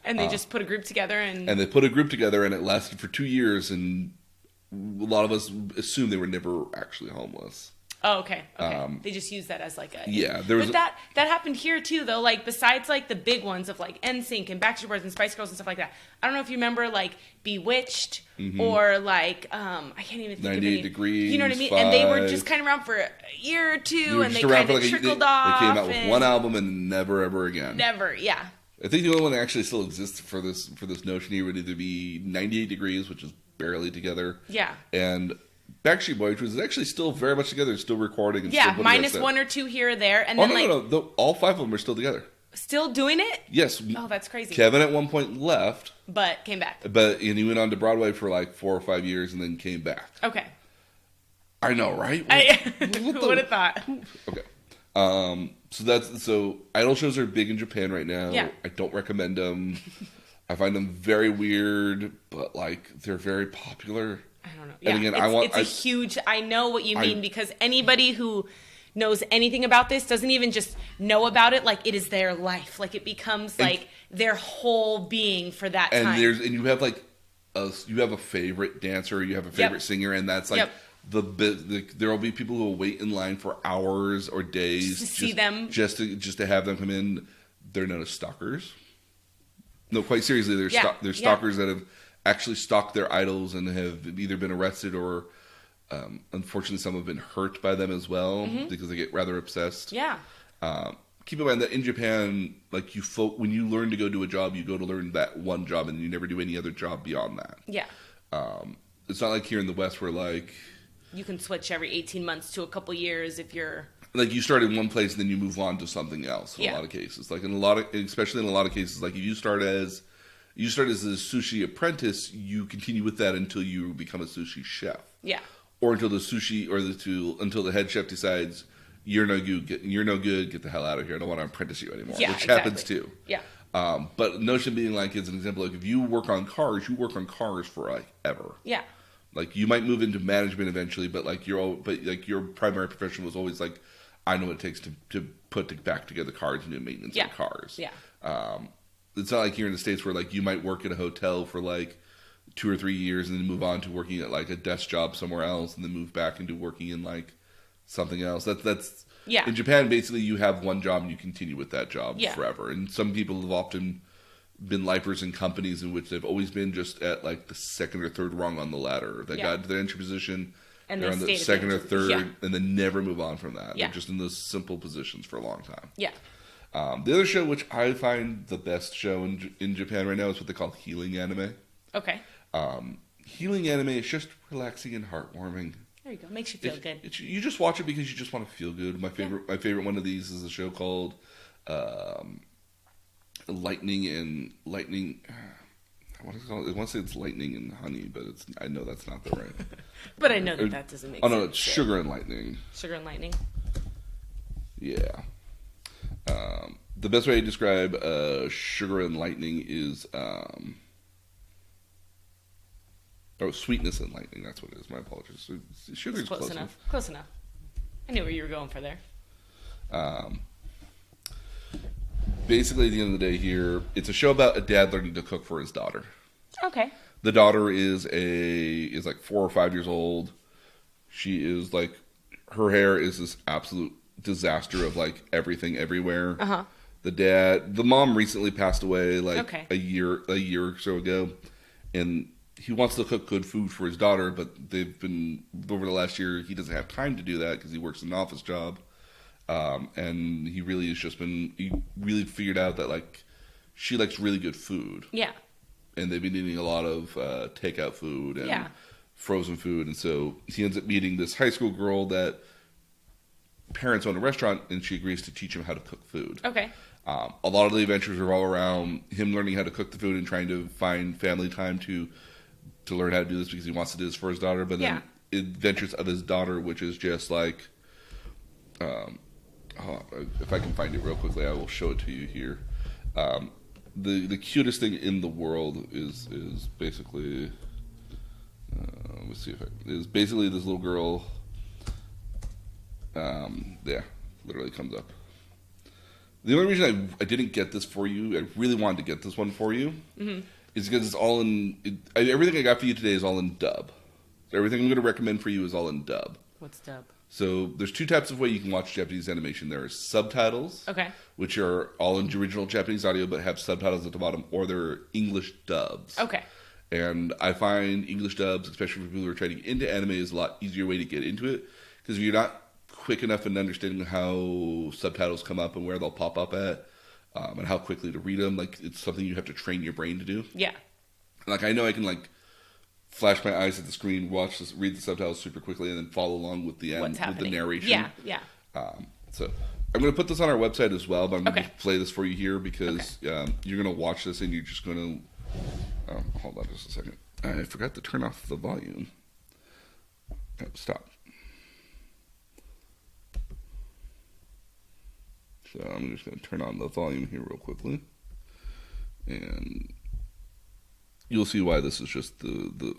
And they just put a group together and they put a group together, and it lasted for 2 years, and a lot of us assumed they were never actually homeless. Oh, okay. They just use that as there was that happened here too, though. Besides the big ones of NSYNC and Backstreet Boys and Spice Girls and stuff like that. I don't know if you remember Bewitched or I can't even think of 98 Degrees. You know what I mean? 5. And they were just kind of around for a year or two, and they kind of trickled off. They came out with one album and never ever again. Never, yeah. I think the only one that actually still exists for this notion here would either be 98 Degrees, which is barely together. Yeah. And Backstreet Boys, which is actually still very much together, still recording. And still minus one or two here or there. And then no. All 5 of them are still together. Still doing it? Yes. Oh, that's crazy. Kevin at one point left. But came back. And he went on to Broadway for 4 or 5 years and then came back. Okay. I know, right? Who would have thought? Okay. So idol shows are big in Japan right now. Yeah. I don't recommend them. I find them very weird, but they're very popular. I don't know. Yeah, and again, I know what you mean, because anybody who knows anything about this doesn't even just know about it. It is their life. It becomes their whole being for that time. And you have you have a favorite dancer, you have a favorite singer, and that's there will be people who will wait in line for hours or days to see them, just to have them come in. They're known as stalkers. No, quite seriously, they're stalkers that have actually stalked their idols and have either been arrested or, unfortunately, some have been hurt by them as well because they get rather obsessed. Yeah. Keep in mind that in Japan, when you learn to go do a job, you go to learn that one job, and you never do any other job beyond that. Yeah. It's not like here in the West where you can switch every 18 months to a couple years if you're like you start in one place and then you move on to something else in a lot of cases. Like especially in a lot of cases, like if you start as a sushi apprentice, you continue with that until you become a sushi chef. Yeah. Or until the sushi until the head chef decides you're no good, get the hell out of here. I don't want to apprentice you anymore. Yeah, which exactly. happens too. Yeah. But notion being like, as an example, like if you work on cars for like ever. Yeah. Like you might move into management eventually, but your primary profession was always like, I know what it takes to put back together cars and do maintenance on cars. Yeah. It's not like here in the States where like you might work at a hotel for like 2 or 3 years and then move on to working at like a desk job somewhere else and then move back into working in like something else. That's in Japan. Basically, you have one job and you continue with that job forever. And some people have often been lifers in companies in which they've always been just at like the second or third rung on the ladder. They got to their entry position, and they're on the second or third, and then never move on from that. They're just in those simple positions for a long time. Yeah. The other show, which I find the best show in Japan right now, is what they call healing anime. Okay. Healing anime is just relaxing and heartwarming. There you go. Makes you feel good. You just watch it because you just want to feel good. My favorite one of these is a show called Lightning. What is it called? I want to say it's Lightning and Honey, but I know that's not the right. But I know that doesn't make sense. Oh no, it's Sugar and Lightning. Sugar and Lightning. Yeah. The best way to describe Sugar and Lightning is Sweetness and Lightning. That's what it is. My apologies. Sugar is close enough. Close enough. I knew where you were going for there. Basically, at the end of the day here, it's a show about a dad learning to cook for his daughter. Okay. The daughter is like 4 or 5 years old. She is like, her hair is this absolute disaster of like everything everywhere. Uh-huh. The mom recently passed away like a year or so ago, and he wants to cook good food for his daughter, but they've been over the last year. He doesn't have time to do that because he works an office job. And he really figured out that like she likes really good food. Yeah. And they've been eating a lot of takeout food and frozen food, and so he ends up meeting this high school girl that parents own a restaurant, and she agrees to teach him how to cook food. Okay. A lot of the adventures revolve around him learning how to cook the food and trying to find family time to learn how to do this because he wants to do this for his daughter. But then adventures of his daughter, which is just like, if I can find it real quickly, I will show it to you here. The cutest thing in the world is basically, let's see is basically this little girl. Literally comes up. The only reason I didn't get this for you, I really wanted to get this one for you, is because it's all everything I got for you today is all in dub. So everything I'm going to recommend for you is all in dub. What's dub? So there's 2 types of way you can watch Japanese animation. There are subtitles, which are all in original Japanese audio but have subtitles at the bottom, or they're English dubs. Okay. And I find English dubs, especially for people who are trying to get into anime, is a lot easier way to get into it, because if you're not quick enough in understanding how subtitles come up and where they'll pop up at, and how quickly to read them, like it's something you have to train your brain to do. Yeah. Like I know I can like flash my eyes at the screen, read the subtitles super quickly, and then follow along with the narration. Yeah, yeah. So I'm going to put this on our website as well, but I'm going to play this for you here because you're going to watch this and you're just going to. Hold on just a second. I forgot to turn off the volume. Oh, stop. So I'm just going to turn on the volume here real quickly, and you'll see why this is just the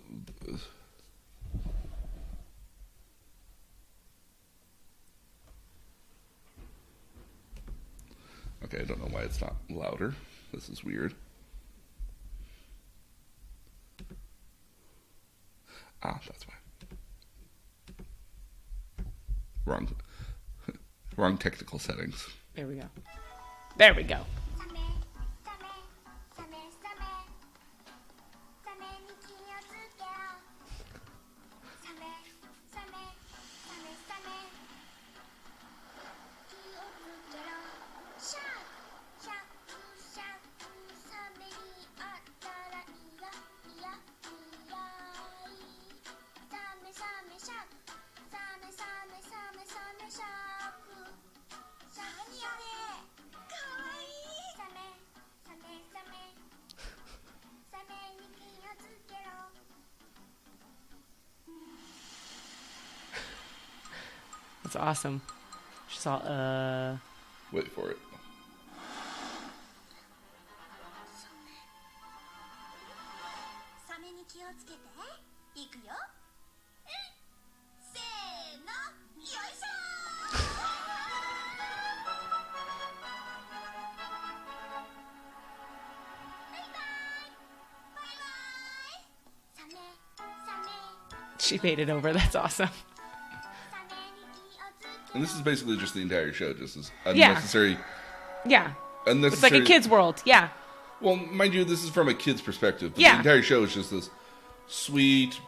Okay, I don't know why it's not louder. This is weird. That's why. Wrong technical settings. There we go. There we go. That's awesome. She's all, Wait for it. サメに気をつけていくよせーのよいしょバイバイバイバイサメサメ she made it over. That's awesome. サメに気をつけ And this is basically just the entire show, just as Yeah. unnecessary. Yeah. Unnecessary. It's like a kid's world. Yeah. Well, mind you, this is from a kid's perspective. But Yeah. The entire show is just this sweet,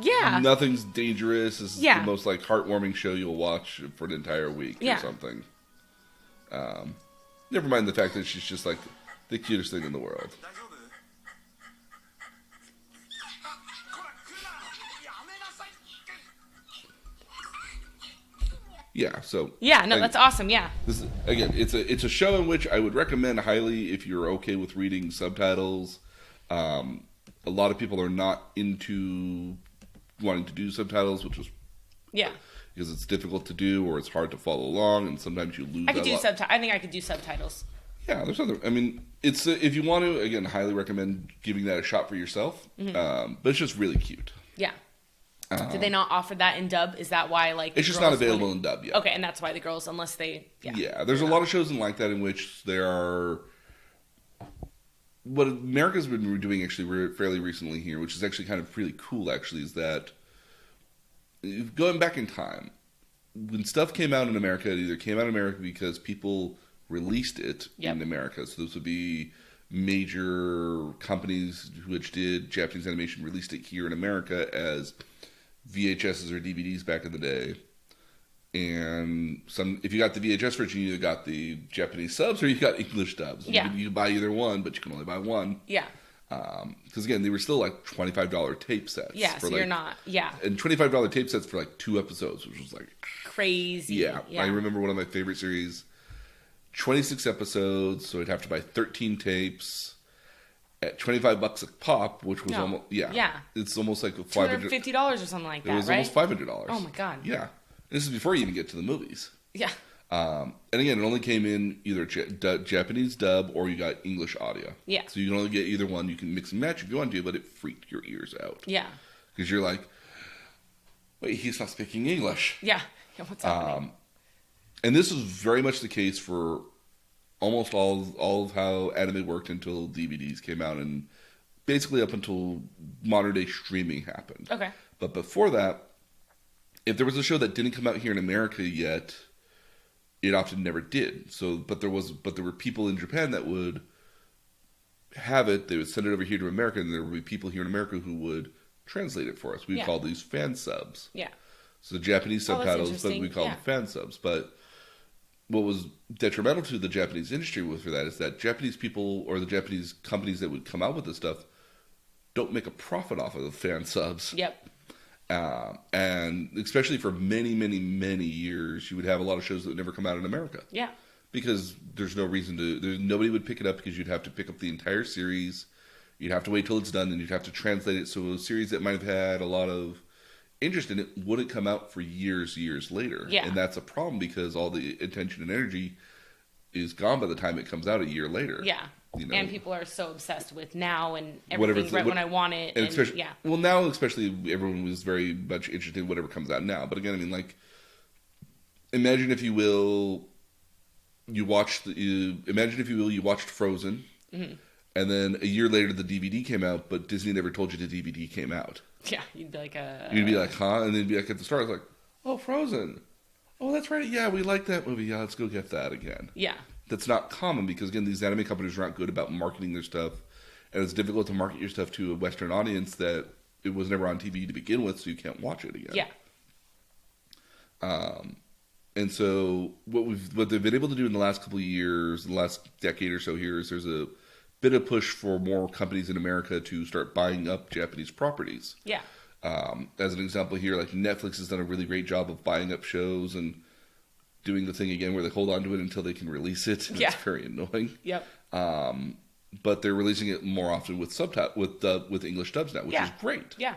Yeah. nothing's dangerous. This is Yeah. the most like heartwarming show you'll watch for an entire week Yeah. or something. Never mind the fact that she's just like the cutest thing in the world. 大丈夫こら来るなやめなさい Yeah, so Yeah. No, and that's awesome. Yeah. this is, again, it's a show in which I would recommend highly if you're okay with reading subtitles. A lot of people are not into wanting to do subtitles, which is Yeah. because it's difficult to do or it's hard to follow along, and sometimes you lose. I could that do lot. subtitles. I think I could do subtitles. Yeah, there's other. I mean, it's if you want to, again, highly recommend giving that a shot for yourself. Mm-hmm. But it's just really cute. Yeah. Did they not offer that in dub? Is that why, like, It's the just not girls available wanted- in dub yet. Okay, and that's why the girls, unless they, Yeah, there's a lot of shows in like that in which there are. What America's been doing actually fairly recently here, which is actually kind of really cool, actually, is that going back in time, when stuff came out in America, it either came out in America because people released it Yep. in America. So those would be major companies which did Japanese animation, released it here in America as VHSs or DVDs back in the day. And if you got the VHS version, you either got the Japanese subs or you got English dubs. Yeah. You could buy either one, but you can only buy one. yeah. Because again, they were still like $25 tape sets. Yeah, so for you're like- not, yeah. And $25 tape sets for like 2 episodes, which was like, Crazy. yeah. I remember one of my favorite series, 26 episodes, so I'd have to buy 13 tapes at $25 a pop, which was No. almost, yeah. Yeah. It's almost like $500. $250 or something like It that, was right? almost $500. Oh my God. Yeah. And this is before you even get to the movies. Yeah. And again, it only came in either Japanese dub or you got English audio. Yeah. So you can only get either one. You can mix and match if you want to, but it freaked your ears out. Yeah. Because you're like, wait, he's not speaking English. Yeah. Yeah, what's happening? And this is very much the case for almost all of how anime worked until DVDs came out and basically up until modern day streaming happened. Okay. But before that, if there was a show that didn't come out here in America yet, it often never did. So, but there were people in Japan that would have it. They would send it over here to America, and there would be people here in America who would translate it for us. We Yeah. call these fan subs. Yeah. So the Japanese Oh, that's subtitles, but interesting. we call Yeah. them fan subs. But what was detrimental to the Japanese industry for that is that Japanese people or the Japanese companies that would come out with this stuff don't make a profit off of the fan subs. Yep. And especially for many, many, many years, you would have a lot of shows that would never come out in America. Yeah. Because there's no reason to, nobody would pick it up because you'd have to pick up the entire series. You'd have to wait till it's done, and you'd have to translate it. So a series that might have had a lot of interest in it wouldn't come out for years later. Yeah. And that's a problem because all the attention and energy is gone by the time it comes out a year later. Yeah. You know? And people are so obsessed with now and Whatever everything right when I want it. And And, especially, yeah. well, now especially everyone was very much interested in whatever comes out now. But again, I mean, like, imagine if you will, you watched Frozen, Mm-hmm. and then a year later the DVD came out, but Disney never told you the DVD came out. Yeah. You'd be like, You'd be like, huh? And then be like at the start, it's like, oh, Frozen. Oh, that's right. Yeah, we like that movie. Yeah, let's go get that again. yeah. That's not common because, again, these anime companies are not good about marketing their stuff. And it's difficult to market your stuff to a Western audience that it was never on TV to begin with, so you can't watch it again. Yeah. And so what they've been able to do in the last couple of years, the last decade or so here, is there's a bit of push for more companies in America to start buying up Japanese properties. Yeah. As an example here, like Netflix has done a really great job of buying up shows and doing the thing again where they hold on to it until they can release it. And Yeah. It's very annoying. Yep. But they're releasing it more often with with English dubs now, which Yeah. is great. Yeah.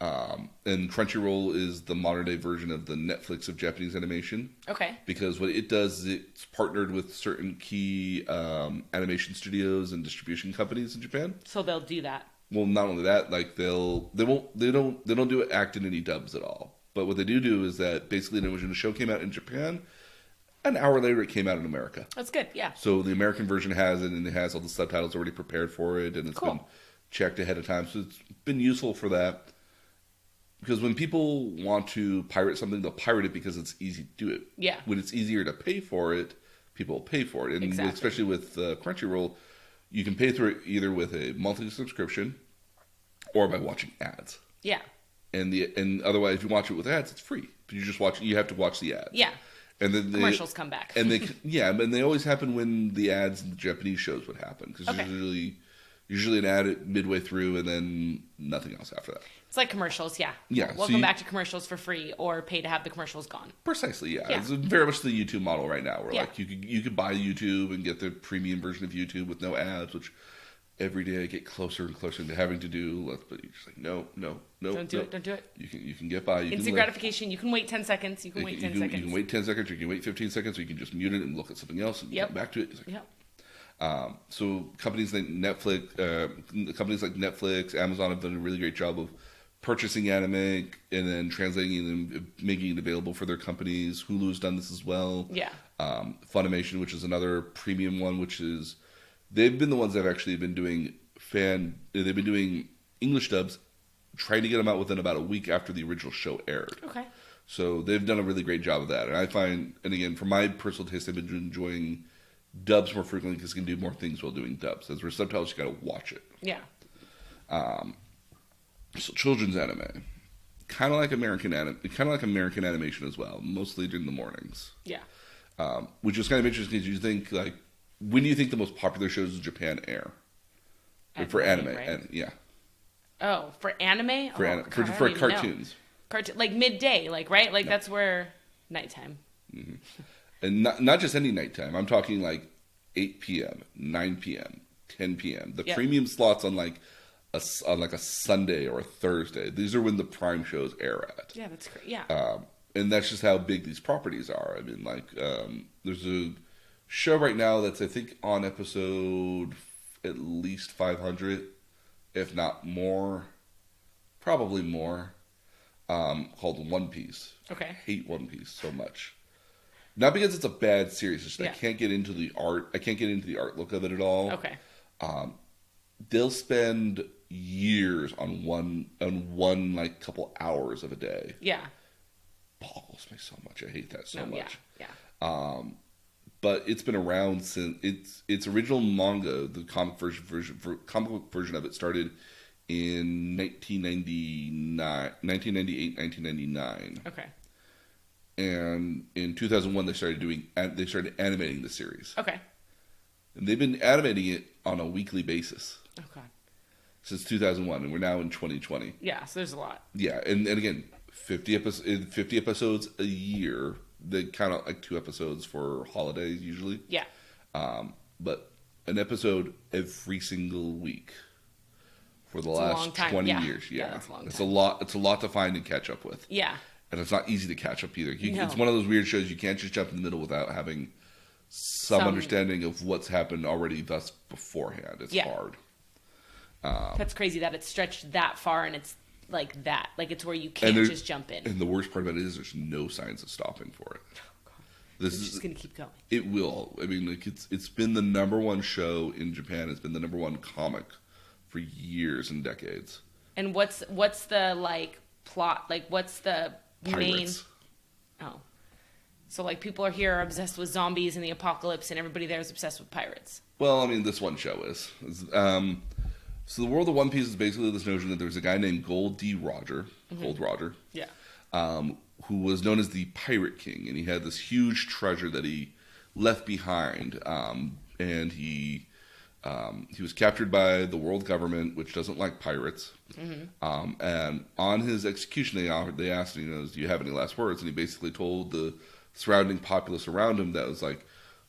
And Crunchyroll is the modern day version of the Netflix of Japanese animation. Okay. Because what it does is it's partnered with certain key animation studios and distribution companies in Japan. So they'll do that. Well, not only that, like they don't do it act in any dubs at all. But what they do is that basically when the show came out in Japan, an hour later it came out in America. That's good. Yeah. So the American version has it, and it has all the subtitles already prepared for it, and it's Cool. been checked ahead of time. So it's been useful for that. Because when people want to pirate something, they'll pirate it because it's easy to do it. Yeah. When it's easier to pay for it, people will pay for it. And Exactly. especially with Crunchyroll, you can pay through it either with a monthly subscription or by watching ads. Yeah. And otherwise, if you watch it with ads, it's free. But you have to watch the ads. Yeah. And then Commercials come back. And they always happen when the ads in the Japanese shows would happen because Okay. usually an ad midway through and then nothing else after that. It's like commercials, yeah. Yeah, so Welcome back to commercials for free or pay to have the commercials gone. Precisely, yeah. Yeah. It's very much the YouTube model right now, where Yeah. like you could buy YouTube and get the premium version of YouTube with no ads, which every day I get closer and closer to having to do. But you're just like, no, Don't do it. You can get by. You Instant can gratification. You can wait 10 seconds. You can wait 10 seconds. You can wait 10 seconds, or you can wait 15 seconds, or you can just mute it and look at something else and Yep. come back to it. It's like, Yep. So companies like Netflix, Amazon have done a really great job of purchasing anime and then translating it and making it available for their companies. Hulu's done this as well. Yeah. Funimation, which is another premium one, they've been the ones that have actually been doing they've been doing English dubs, trying to get them out within about a week after the original show aired. Okay. So they've done a really great job of that. And I find, and again, for my personal taste, I've been enjoying dubs more frequently because you can do more things while doing dubs. As for subtitles, you got to watch it. Yeah. So children's anime, kind of like American animation as well, mostly during the mornings. Yeah. Which is kind of interesting because you think like, when do you think the most popular shows in Japan air? At For night, anime, right? and yeah, Oh, for anime? for God, I for don't even know. cartoons, Like midday, like, right? Like, that's where nighttime. and not just any nighttime. I'm talking like 8 p.m., 9 p.m., 10 p.m. The Yep. premium slots on like a Sunday or a Thursday. These are when the prime shows air at. Yeah, that's great. Yeah. And that's just how big these properties are. I mean, like, there's a show right now that's, I think, on episode at least 500, if not more, probably more, called One Piece. Okay. I hate One Piece so much. Not because it's a bad series, it's just Yeah. I can't get into the art. I can't get into the art look of it at all. Okay. They'll spend years on one like couple hours of a day. Yeah. Boggles me so much. I hate that so No, much. Yeah. But it's been around since its original manga. The comic book version of it started in 1998, 1999, Okay. and in 2001 they started animating the series, Okay. and they've been animating it on a weekly basis Oh, God. since 2001, and we're now in 2020. Yeah, so there's a lot. Yeah, and again, 50 episodes a year. They count out like 2 episodes for holidays usually. Yeah. But an episode every single week for the It's a long last time. 20 Yeah. years. Yeah, Yeah, that's a long it's time. a lot. It's a lot to find and catch up with, Yeah. and it's not easy to catch up either. No. It's one of those weird shows you can't just jump in the middle without having some understanding of what's happened already thus beforehand. It's Yeah. hard. That's crazy that it's stretched that far and it's like that. Like, it's where you can't there- just jump in. And the worst part about it is there's no signs of stopping for it. This It's is just going to keep going. It will. I mean, like it's been the number one show in Japan. It's been the number one comic for years and decades. And what's the, like, plot? Like, what's the main... Pirates. Oh. So, like, people are here are obsessed with zombies and the apocalypse, and everybody there is obsessed with pirates. Well, I mean, this one show is. So the world of One Piece is basically this notion that there's a guy named Gold Roger, Yeah. who was known as the Pirate King, and he had this huge treasure that he left behind, and he was captured by the world government, which doesn't like pirates. And on his execution, they asked, do you have any last words? And he basically told the surrounding populace around him that was like,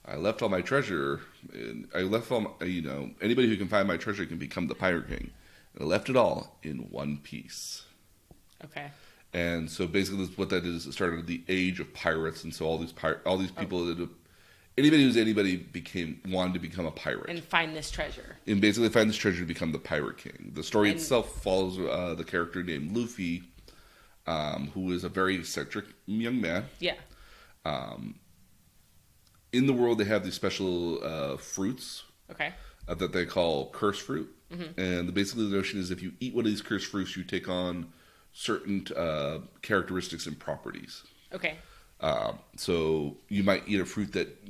I left all my treasure, and I left all, anybody who can find my treasure can become the Pirate King. And I left it all in one piece. Okay. And so basically, what that is, it started the age of pirates, and so all these people that anybody wanted to become a pirate And find this treasure. and basically find this treasure to become the pirate king. The story And- itself follows the character named Luffy, who is a very eccentric young man. Yeah. In the world, they have these special fruits Okay. that they call curse fruit. And basically the notion is if you eat one of these curse fruits, you take on certain characteristics and properties. Okay. So you might eat a fruit that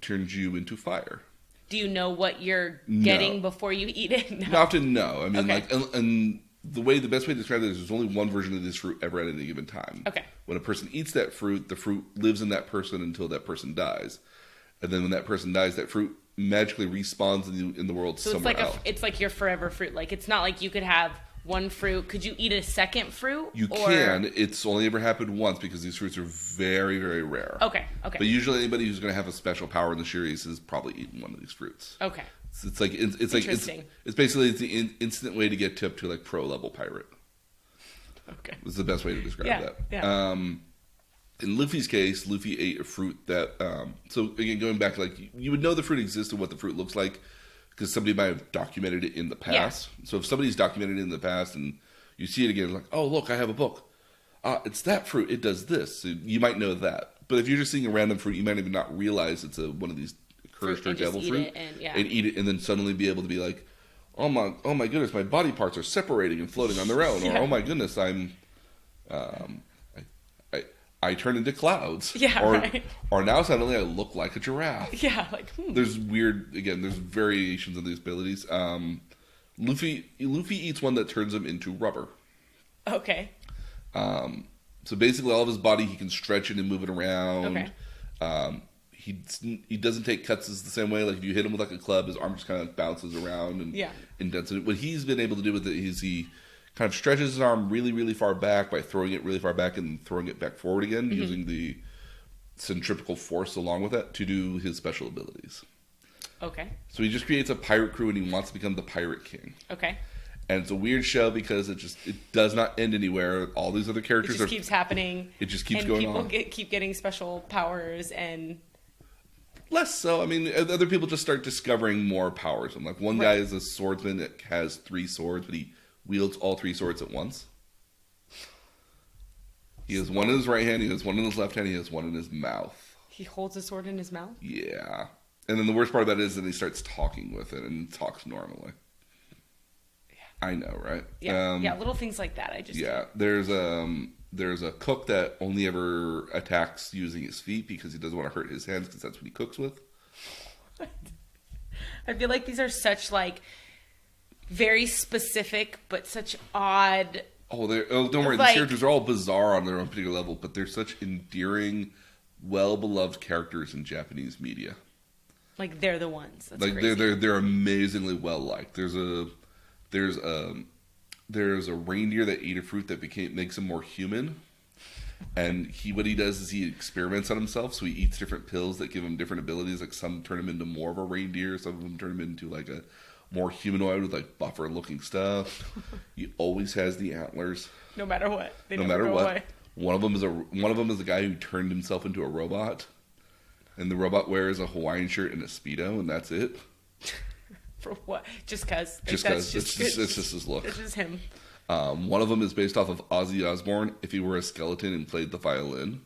turns you into fire. Do you know what you're No. getting before you eat it? No. Often, no. I mean, Okay. and the best way to describe it is there's only one version of this fruit ever at any given time. Okay. When a person eats that fruit, the fruit lives in that person until that person dies. And then when that person dies, that fruit magically respawns in the world So it's somewhere like else. it's like your forever fruit. Like it's not like you could have one fruit. Could you eat a second fruit? You can. It's only ever happened once because these fruits are very, very rare. Okay. But usually anybody who's going to have a special power in the series has probably eaten one of these fruits. Okay. It's like it's basically the instant way to get up to like pro level pirate. Okay. Is the best way to describe that. Yeah. In Luffy's case, Luffy ate a fruit that. So again, going back, like you would know the fruit exists and what the fruit looks like because somebody might have documented it in the past. Yeah. So if somebody's documented it in the past and you see it again, like, oh look, I have a book. It's that fruit. It does this. So you might know that. But if you're just seeing a random fruit, you might even not realize it's one of these cursed or and just devil eat fruit, it and eat it, and then suddenly be able to be like, oh my goodness, my body parts are separating and floating on their own, or Yeah. oh my goodness, I turn into clouds, Yeah, or right. or now suddenly I look like a giraffe. Yeah. Like. There's variations of these abilities. Luffy eats one that turns him into rubber. Okay. So basically, all of his body he can stretch it and move it around. Okay. He doesn't take cuts the same way. Like if you hit him with like a club, his arm just kind of bounces around and does it. What he's been able to do with it is he kind of stretches his arm really, really far back by throwing it really far back and throwing it back forward again, using the centripetal force along with that to do his special abilities. Okay. So he just creates a pirate crew and he wants to become the pirate king. Okay. And it's a weird show because it does not end anywhere. All these other It characters just keeps happening. It just keeps and going people on. keep getting special powers and. Less so. I mean, other people just start discovering more powers. And like one guy is a swordsman that has 3 swords, but he wields all 3 swords at once. He has one in his right hand, he has one in his left hand, he has one in his mouth. He holds a sword in his mouth? Yeah. And then the worst part about it is that he starts talking with it and talks normally. Yeah. I know, right? Yeah. Yeah, little things like that. I just. Yeah. There's a cook that only ever attacks using his feet because he doesn't want to hurt his hands because that's what he cooks with. I feel like these are such like very specific but such odd. Don't worry. Like- These characters are all bizarre on their own particular level, but they're such endearing, well-beloved characters in Japanese media. Like they're the ones. That's Like crazy. they're amazingly well liked. There's a reindeer that ate a fruit that makes him more human. And what he does is he experiments on himself. So he eats different pills that give him different abilities. Like some turn him into more of a reindeer. Some of them turn him into like a more humanoid with like buffer looking stuff. He always has the antlers. No matter what. They No never matter go what. away. One of them is a guy who turned himself into a robot. And the robot wears a Hawaiian shirt and a Speedo, and that's it. For what? Just because. Just because. It's just his look. It's just him. One of them is based off of Ozzy Osbourne if he were a skeleton and played the violin.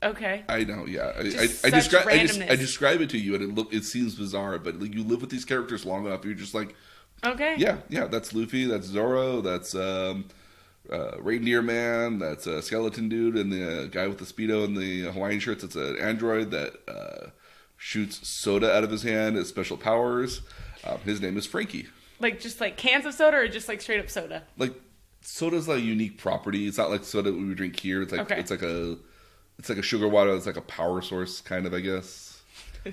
Okay. I know, yeah. I such randomness. describe it to you, and it seems bizarre, but like, you live with these characters long enough, you're just like, Okay. yeah, that's Luffy, that's Zoro, that's Reindeer Man, that's a skeleton dude, and the guy with the Speedo and the Hawaiian shirts, it's an android that shoots soda out of his hand as special powers. His name is Frankie. Like just like cans of soda or just like straight up soda? Like, soda's like a unique property. It's not like soda we would drink here. It's like Okay. it's like a sugar water. It's like a power source, kind of, I guess. Yeah.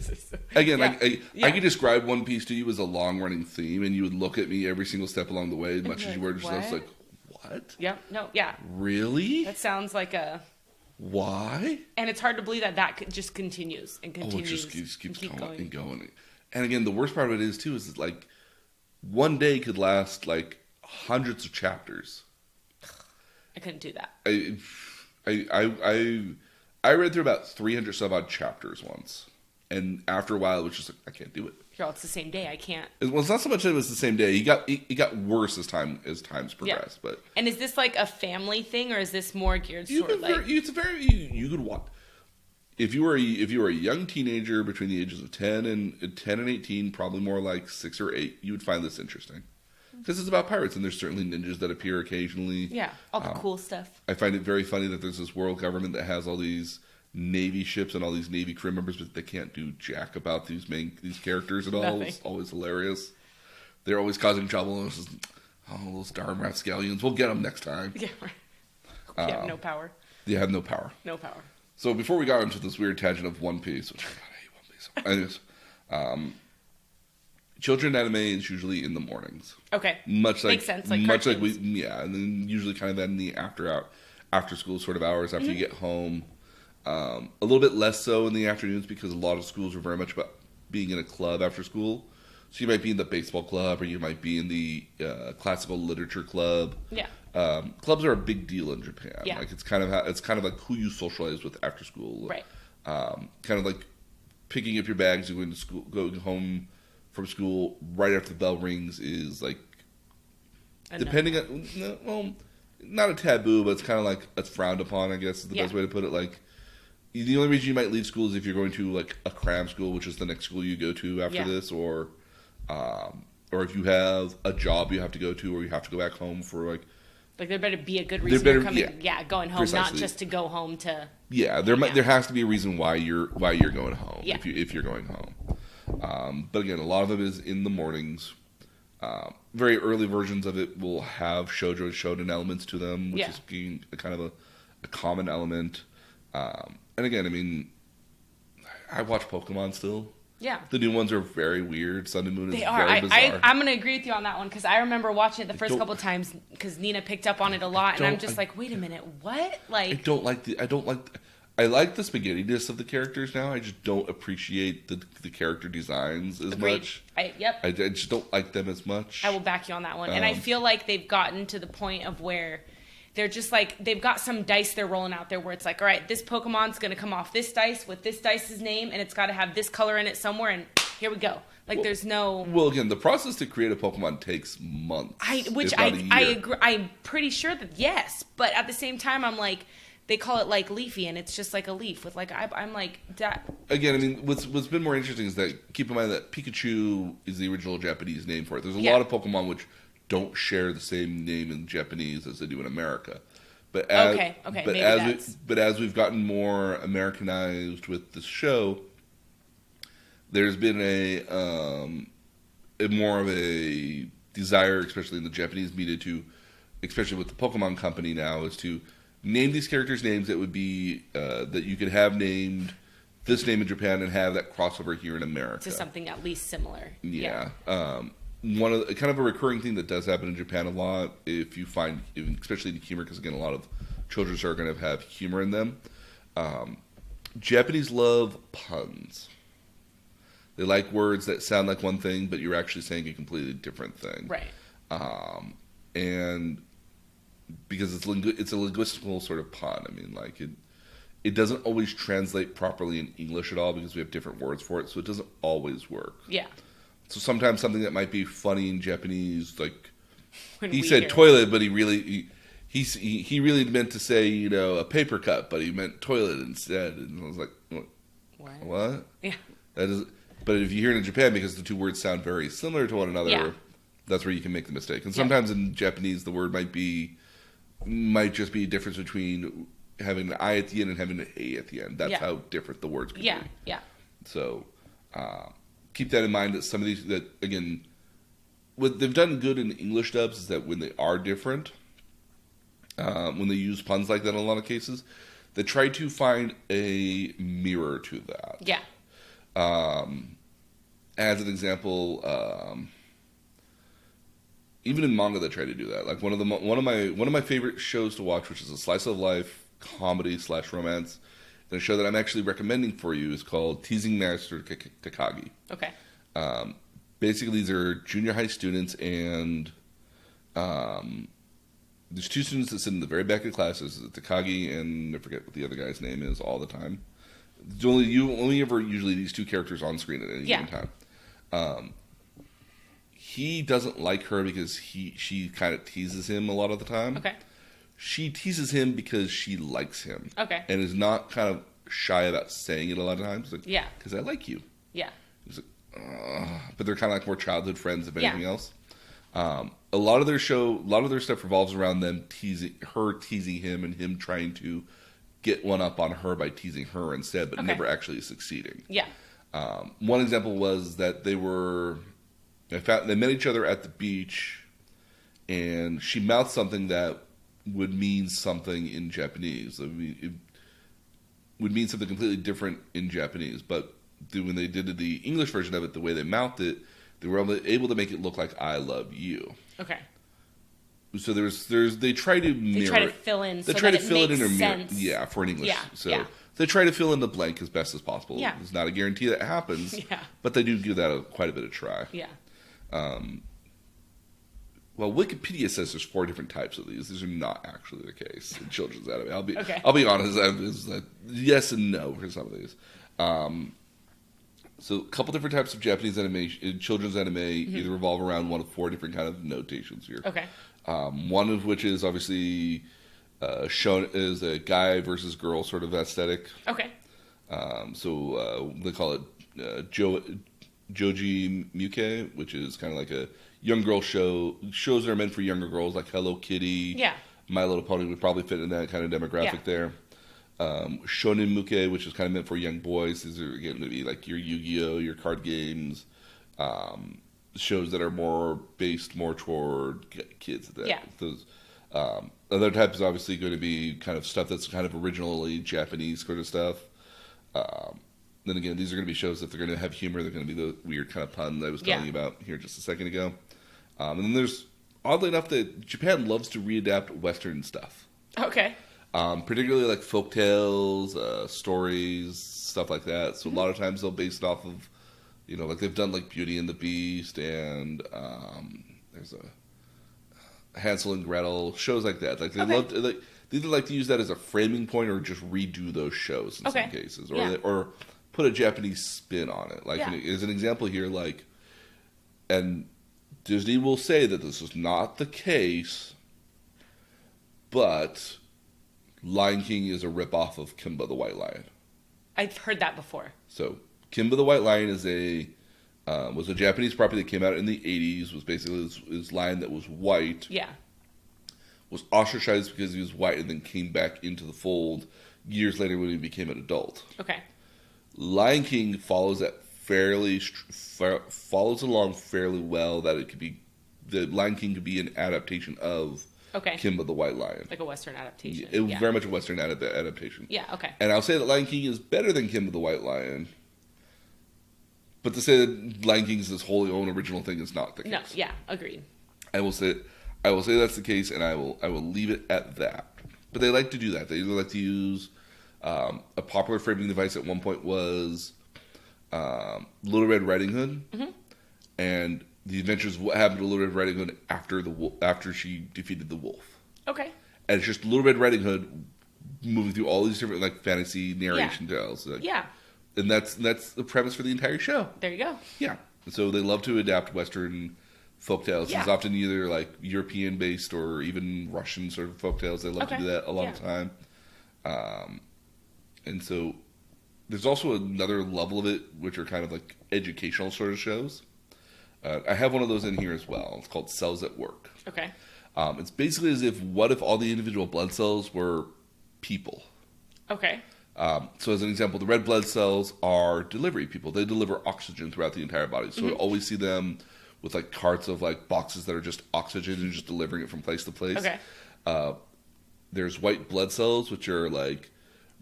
Again, I Yeah. could describe One Piece to you as a long running theme, and you would look at me every single step along the way, much as you were just What? like, what? Yeah. No. Yeah. Really? That sounds like a. Why? And it's hard to believe that just continues and Oh, it continues. just keeps and going and going. And again, the worst part of it is too is that, like, one day could last like hundreds of chapters. I couldn't do that. I read through about 300 some odd chapters once, and after a while, it was just like I can't do it. Girl, it's the same day. I can't. Well, it's not so much that it was the same day. It got worse as times progressed. But And is this like a family thing, or is this more geared you toward could like? you could watch if you were a young teenager between the ages of 10 and 18, probably more like 6 or 8. You would find this interesting because it's about pirates, and there's certainly ninjas that appear occasionally. Yeah, all the cool stuff. I find it very funny that there's this world government that has all these Navy ships and all these Navy crew members, but they can't do jack about these characters at all. Nothing. It's always hilarious. They're always causing trouble. And it's just, those darn rapscallions. We'll get them next time. Yeah, right. You have no power. They have no power. No power. So before we got into this weird tangent of One Piece, which I hate One Piece. Anyways, children anime is usually in the mornings. Okay. Much like Makes sense. Like much cartoons. like and then usually kind of in the after school sort of hours after you get home. A little bit less so in the afternoons because a lot of schools are very much about being in a club after school. So you might be in the baseball club or you might be in the classical literature club. Yeah. Clubs are a big deal in Japan. Yeah. Like it's kind of like who you socialize with after school. Right. Kind of like picking up your bags and going to school, going home from school right after the bell rings is like depending on well, not a taboo, but it's kind of like it's frowned upon. I guess is the best way to put it. Like the only reason you might leave school is if you're going to like a cram school, which is the next school you go to after this, or if you have a job you have to go to, or you have to go back home for like there better be a good reason you're coming. Yeah, going home, precisely. not just to go home to. Yeah, there has to be a reason why you're going home. Yeah. If you're going home. But again, a lot of it is in the mornings. Very early versions of it will have shoujo and shonen elements to them, which is being a kind of a common element. And again, I mean, I watch Pokemon still. Yeah. The new ones are very weird. Sun and Moon is They are. very bizarre. I'm going to agree with you on that one because I remember watching it the first couple times because Nina picked up on it a lot, and I'm just like, wait a minute, what? Like, I like the spaghetti-ness of the characters now. I just don't appreciate the character designs as much. I just don't like them as much. I will back you on that one. And I feel like they've gotten to the point of where they're just like, they've got some dice they're rolling out there where it's like, all right, this Pokemon's going to come off this dice with this dice's name, and it's got to have this color in it somewhere, and here we go. Like, there's no... Well, again, the process to create a Pokemon takes months. I agree. I'm pretty sure that, yes. But at the same time, I'm like... They call it like leafy, and it's just like a leaf with like I'm like that. Again, I mean, what's been more interesting is that keep in mind that Pikachu is the original Japanese name for it. There's a lot of Pokemon which don't share the same name in Japanese as they do in America. But as we've gotten more Americanized with this show, there's been a more of a desire, especially in the Japanese media, to, especially with the Pokemon Company now, is to name these characters names that would be that you could have named this name in Japan and have that crossover here in America. To something at least similar. Yeah. One of kind of a recurring thing that does happen in Japan a lot, if you find, especially the humor, because again, a lot of children are going to have humor in them. Japanese love puns. They like words that sound like one thing, but you're actually saying a completely different thing. Right. And because it's a linguistical sort of pun. I mean, like it doesn't always translate properly in English at all because we have different words for it, so it doesn't always work. Yeah. So sometimes something that might be funny in Japanese, like he said toilet, but he really meant to say a paper cup, but he meant toilet instead, and I was like, what? Yeah. That is. But if you hear it in Japan, because the two words sound very similar to one another, that's where you can make the mistake. And sometimes in Japanese, the word might just be a difference between having an I at the end and having an A at the end. That's how different the words can be. Yeah. So keep that in mind that some of these, that again, what they've done good in English dubs is that when they are different, when they use puns like that in a lot of cases, they try to find a mirror to that. Yeah. As an example, even in manga, they try to do that. Like one of my favorite shows to watch, which is a slice of life comedy / romance, and a show that I'm actually recommending for you is called Teasing Master Takagi. Okay. Basically, these are junior high students, and there's two students that sit in the very back of class. There's Takagi and I forget what the other guy's name is all the time. You only ever usually these two characters on screen at any given time. He doesn't like her because she kind of teases him a lot of the time. Okay. She teases him because she likes him. Okay. And is not kind of shy about saying it a lot of times. Like, Yeah. because I like you. Yeah. He's like, but they're kind of like more childhood friends if anything Yeah. else. A lot of their stuff revolves around them teasing him and him trying to get one up on her by teasing her instead, but Okay. never actually succeeding. Yeah. One example was that they met each other at the beach, and she mouthed something that would mean something in Japanese. I mean, it would mean something completely different in Japanese, but when they did the English version of it, the way they mouthed it, they were able to make it look like "I love you." Okay. So they try to mirror. They try to fill in. They so try that to it fill it makes in or mirror. sense. Yeah, for an English. Yeah, So yeah. they try to fill in the blank as best as possible. Yeah. It's not a guarantee that happens. Yeah. But they do give that quite a bit of try. Yeah. Well, Wikipedia says there's 4 different types of these. These are not actually the case in children's anime. Okay. I'll be honest. It's like yes and no for some of these. So a couple different types of Japanese animation, children's anime, either revolve around one of 4 different kind of notations here. Okay. One of which is obviously shown as a guy versus girl sort of aesthetic. Okay. So they call it Joji Muke, which is kind of like a young girl shows that are meant for younger girls, like Hello Kitty. Yeah. My Little Pony would probably fit in that kind of demographic there. Shonen Muke, which is kind of meant for young boys. These are again going to be like your Yu-Gi-Oh, your card games, shows that are more based more toward kids. Yeah. Those other type is obviously going to be kind of stuff that's kind of originally Japanese sort of stuff. Then again, these are going to be shows that they're going to have humor. They're going to be the weird kind of puns I was telling you about here just a second ago. And then there's, oddly enough, that Japan loves to readapt Western stuff. Okay. Particularly like folktales, stories, stuff like that. So a lot of times they'll base it off of, like they've done like Beauty and the Beast and there's a Hansel and Gretel, shows like that. Like they love to, they either like to use that as a framing point or just redo those shows in some cases, or or put a Japanese spin on it. Like as an example here, and Disney will say that this is not the case, but Lion King is a ripoff of Kimba the White Lion. I've heard that before. So Kimba the White Lion is was a Japanese property that came out in the 80s. Was basically this lion that was white. Yeah. Was ostracized because he was white, and then came back into the fold years later when he became an adult. Okay. Lion King follows that follows along fairly well. That it could be the Lion King could be an adaptation of Kimba the White Lion, like a Western adaptation. It was very much a Western adaptation. Yeah. Okay. And I'll say that Lion King is better than Kimba the White Lion, but to say that Lion King is this wholly own original thing is not the case. No. Yeah. Agreed. I will say that's the case, and I will leave it at that. But they like to do that. They like to use a popular framing device at one point was Little Red Riding Hood, and the adventures of what happened to Little Red Riding Hood after she defeated the wolf. Okay. And it's just Little Red Riding Hood moving through all these different like fantasy narration tales. And that's the premise for the entire show. There you go. Yeah. So they love to adapt Western folktales. Yeah. It's often either like European based or even Russian sort of folktales. They love to do that a lot of the time. And so there's also another level of it, which are kind of like educational sort of shows. I have one of those in here as well. It's called Cells at Work. Okay. It's basically as if, what if all the individual blood cells were people? Okay. So as an example, the red blood cells are delivery people. They deliver oxygen throughout the entire body. So I always see them with like carts of like boxes that are just oxygen and just delivering it from place to place. Okay. There's white blood cells, which are like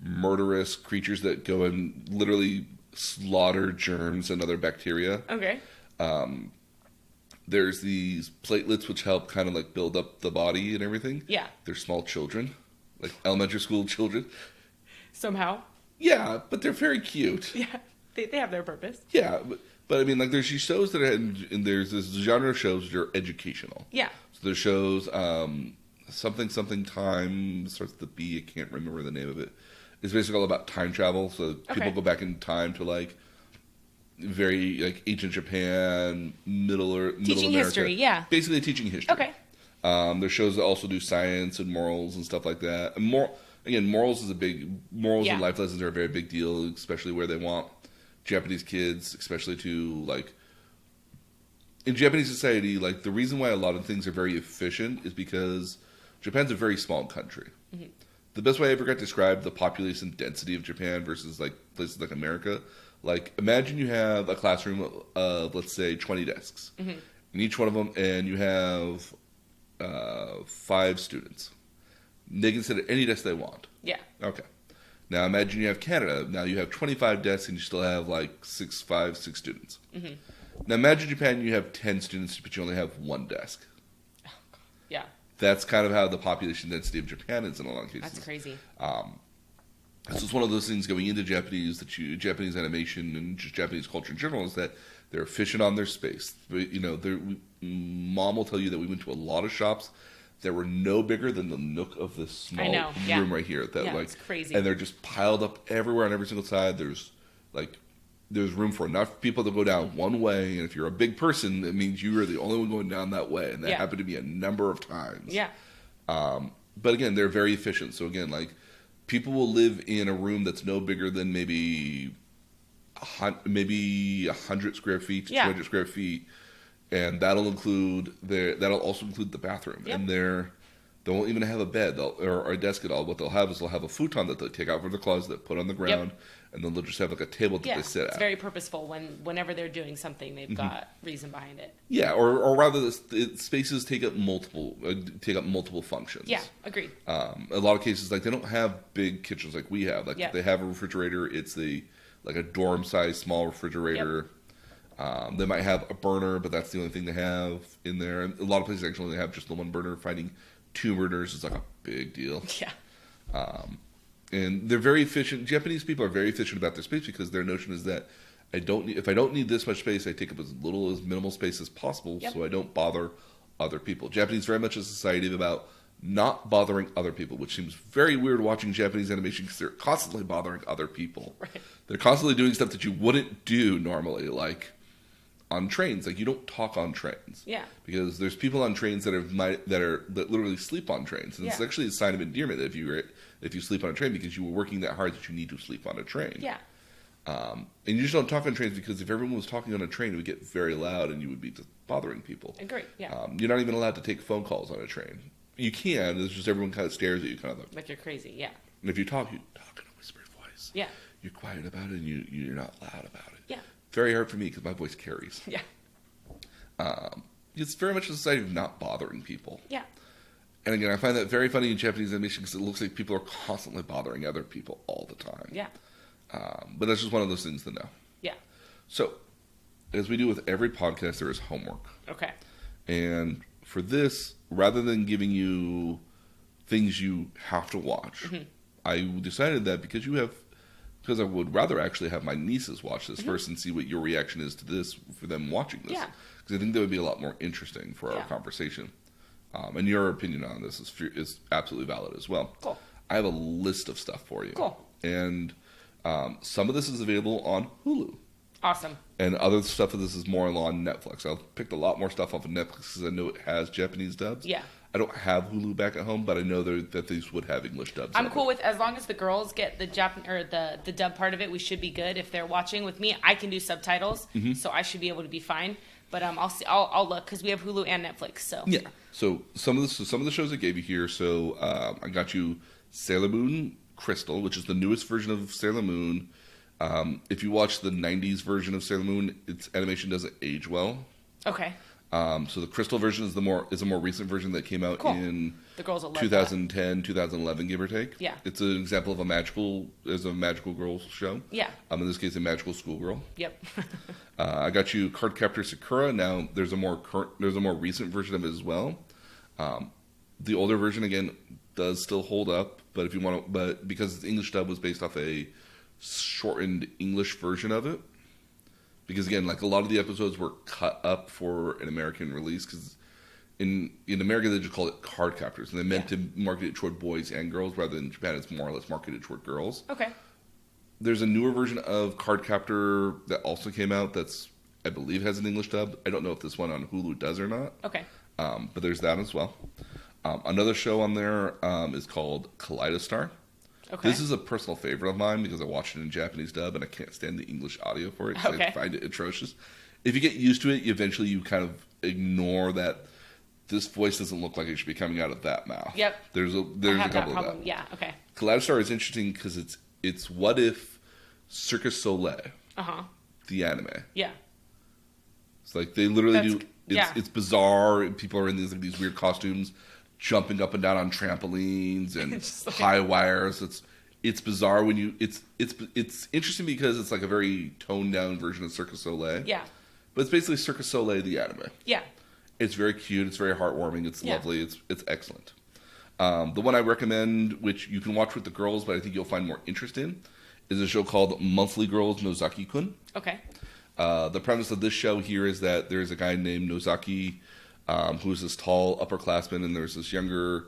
murderous creatures that go and literally slaughter germs and other bacteria. Okay. There's these platelets which help kind of like build up the body and everything. Yeah. They're small children, like elementary school children. Somehow. Yeah, but they're very cute. Yeah. They have their purpose. Yeah, but I mean, like, there's these shows that are, and there's this genre of shows that are educational. Yeah. So there's shows, something time starts with the B. I can't remember the name of it. It's basically all about time travel. So people go back in time to like very like ancient Japan, middle Teaching America. history, yeah. Basically teaching history. Okay. There's shows that also do science and morals and stuff like that. And morals and life lessons are a very big deal, especially where they want Japanese kids, especially to like in Japanese society, like the reason why a lot of things are very efficient is because Japan's a very small country. Mm-hmm. The best way I ever got to describe the population density of Japan versus like places like America, like imagine you have a classroom of let's say 20 desks, Mm-hmm. in each one of them, and you have 5 students. They can sit at any desk they want. Yeah. Okay. Now imagine you have Canada. Now you have 25 desks and you still have like 6 students. Mm-hmm. Now imagine Japan, you have 10 students, but you only have 1 desk. Yeah. That's kind of how the population density of Japan is in a lot of cases. That's crazy. So it's one of those things going into Japanese animation and just Japanese culture in general is that they're efficient on their space. You know, Mom will tell you that we went to a lot of shops that were no bigger than the nook of this small room right here. That it's crazy. And they're just piled up everywhere on every single side. There's room for enough people to go down one way, and if you're a big person, it means you are the only one going down that way, and that happened to be a number of times. Yeah. But again, they're very efficient. So again, like people will live in a room that's no bigger than maybe 100 square feet, 200 square feet, and that'll also include the bathroom. Yep. And they won't even have a bed or a desk at all. What they'll have is they'll have a futon that they'll take out from the closet, put on the ground, and then they'll just have like a table that they sit at. It's very purposeful. Whenever they're doing something, they've got reason behind it. Yeah, or rather, the spaces take up multiple functions. Yeah, agreed. A lot of cases, like they don't have big kitchens like we have. Like if they have a refrigerator, it's like a dorm-sized small refrigerator. Yep. They might have a burner, but that's the only thing they have in there. And a lot of places actually only have just the one burner. Finding 2 burners is like a big deal. Yeah. And they're very efficient. Japanese people are very efficient about their space because their notion is that if I don't need this much space, I take up as minimal space as possible, so I don't bother other people. Japanese very much a society about not bothering other people, which seems very weird watching Japanese animation because they're constantly bothering other people. Right. They're constantly doing stuff that you wouldn't do normally, like on trains. Like you don't talk on trains. Yeah. Because there's people on trains that literally sleep on trains, and it's actually a sign of endearment if you sleep on a train because you were working that hard that you need to sleep on a train. Yeah. And you just don't talk on trains because if everyone was talking on a train, it would get very loud and you would be just bothering people. Agree. Yeah. You're not even allowed to take phone calls on a train. You can. It's just everyone kind of stares at you, kind of like you're crazy. Yeah. And if you talk in a whispered voice. Yeah. You're quiet about it and you're not loud about it. Yeah. Very hard for me because my voice carries. Yeah. It's very much a society of not bothering people. Yeah. And again, I find that very funny in Japanese animation because it looks like people are constantly bothering other people all the time. Yeah. But that's just one of those things to know. Yeah. So, as we do with every podcast, there is homework. Okay. And for this, rather than giving you things you have to watch, I decided that because I would rather actually have my nieces watch this first and see what your reaction is to this for them watching this. Yeah. Because I think that would be a lot more interesting for our conversation. And your opinion on this is absolutely valid as well. Cool. I have a list of stuff for you. Cool. And some of this is available on Hulu. Awesome. And other stuff of this is more on Netflix. I've picked a lot more stuff off of Netflix because I know it has Japanese dubs. Yeah. I don't have Hulu back at home, but I know that these would have English dubs. I'm cool with as long as the girls get the the dub part of it. We should be good. If they're watching with me, I can do subtitles, so I should be able to be fine. But I'll look because we have Hulu and Netflix. So yeah. So some of the shows I gave you here. So I got you Sailor Moon Crystal, which is the newest version of Sailor Moon. If you watch the '90s version of Sailor Moon, its animation doesn't age well. Okay. So the Crystal version is a more recent version that came out in the girls will love 2010, 2011, give or take. Yeah. It's an example of a magical girl show. Yeah. In this case, a magical schoolgirl. Yep. I got you Cardcaptor Sakura. Now there's a more recent version of it as well. The older version again does still hold up, but because the English dub was based off a shortened English version of it. Because again, like a lot of the episodes were cut up for an American release because in America they just call it card captors, and they meant to market it toward boys and girls, rather than in Japan it's more or less marketed toward girls. Okay. There's a newer version of Card Captor that also came out that's, I believe, has an English dub. I don't know if this one on Hulu does or not. Okay. But there's that as well. Another show on there is called Kaleidostar. Okay. This is a personal favorite of mine because I watched it in Japanese dub and I can't stand the English audio for it because I find it atrocious. If you get used to it, eventually you kind of ignore that this voice doesn't look like it should be coming out of that mouth. Yep. There's I a have that couple of problem. that. Yeah. Okay. Kaleidostar is interesting because it's what if Circus Soleil, the anime. Yeah. It's like they literally That's- It's bizarre. And people are in these weird costumes, jumping up and down on trampolines and like, high wires. It's bizarre when you. It's interesting because it's like a very toned down version of Circus Soleil. Yeah. But it's basically Circus Soleil, the anime. Yeah. It's very cute. It's very heartwarming. It's Yeah. lovely. It's excellent. The one I recommend, which you can watch with the girls, but I think you'll find more interest in, is a show called Monthly Girls Nozaki-kun. Okay. The premise of this show here is that there's a guy named Nozaki who's this tall upperclassman, and there's this younger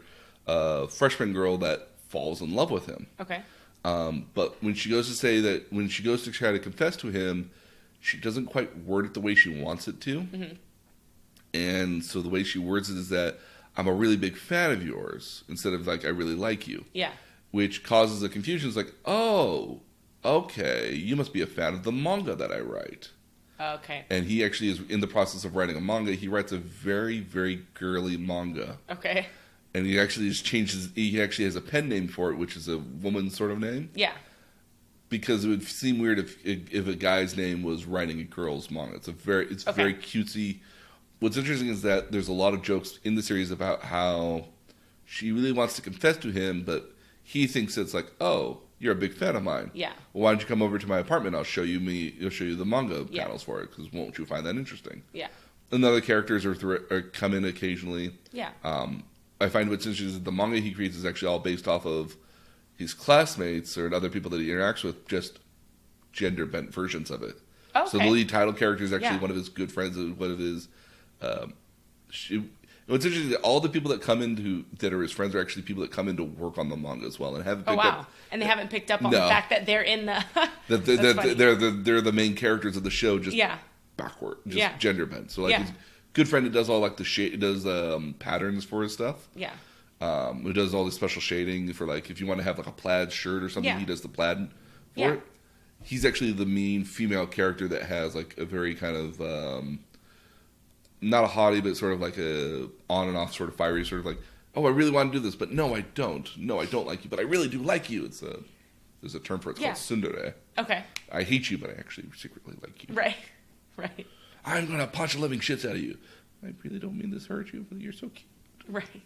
freshman girl that falls in love with him. Okay. But when she goes to try to confess to him, she doesn't quite word it the way she wants it to. Mm-hmm. And so the way she words it is that, I'm a really big fan of yours, instead of like, I really like you. Yeah. Which causes a confusion. It's like, oh, okay, you must be a fan of the manga that I write. Okay. And he actually is in the process of writing a manga. He writes a very, very girly manga. Okay. And he actually he actually has a pen name for it, which is a woman's sort of name. Yeah. Because it would seem weird if a guy's name was writing a girl's manga. It's very cutesy. What's interesting is that there's a lot of jokes in the series about how she really wants to confess to him, but he thinks it's like, oh, you're a big fan of mine. Yeah. Well, why don't you come over to my apartment? I'll show you the manga panels for it, because won't you find that interesting? Yeah. And the other characters are come in occasionally. Yeah. I find what's interesting is that the manga he creates is actually all based off of his classmates or other people that he interacts with, just gender bent versions of it. Okay. So the lead title character is actually Yeah. one of his good friends, one of his. What's interesting is that all the people that come that are his friends are actually people that come in to work on the manga as well, and haven't picked up. And they haven't picked up on the No. fact that they're in the. That funny. they're the main characters of the show, just backward, just gender bent. So like his good friend who does all like the patterns for his stuff. Yeah. Who does all the special shading for like if you want to have like a plaid shirt or something, Yeah. he does the plaid for Yeah. it. He's actually the main female character that has like a very kind of not a haughty, but sort of like a on and off sort of fiery, sort of like, oh, I really want to do this, but no, I don't. No, I don't like you, but I really do like you. There's a term for it. It's called tsundere. Okay. I hate you, but I actually secretly like you. Right. Right. I'm gonna punch the living shits out of you. I really don't mean this to hurt you, but you're so cute. Right.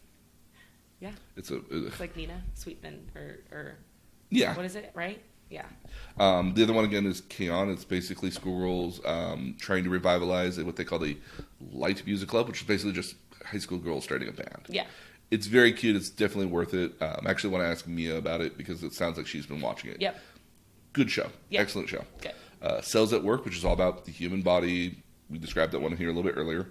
Yeah. It's like Nina Sweetman or yeah. what is it? Right. Yeah. The other one again is K-On! It's basically schoolgirls trying to revitalize what they call the light music club, which is basically just high school girls starting a band. Yeah. It's very cute. It's definitely worth it. I actually want to ask Mia about it because it sounds like she's been watching it. Yep. Good show. Yep. Excellent show. Good. Cells at Work, which is all about the human body. We described that one here a little bit earlier.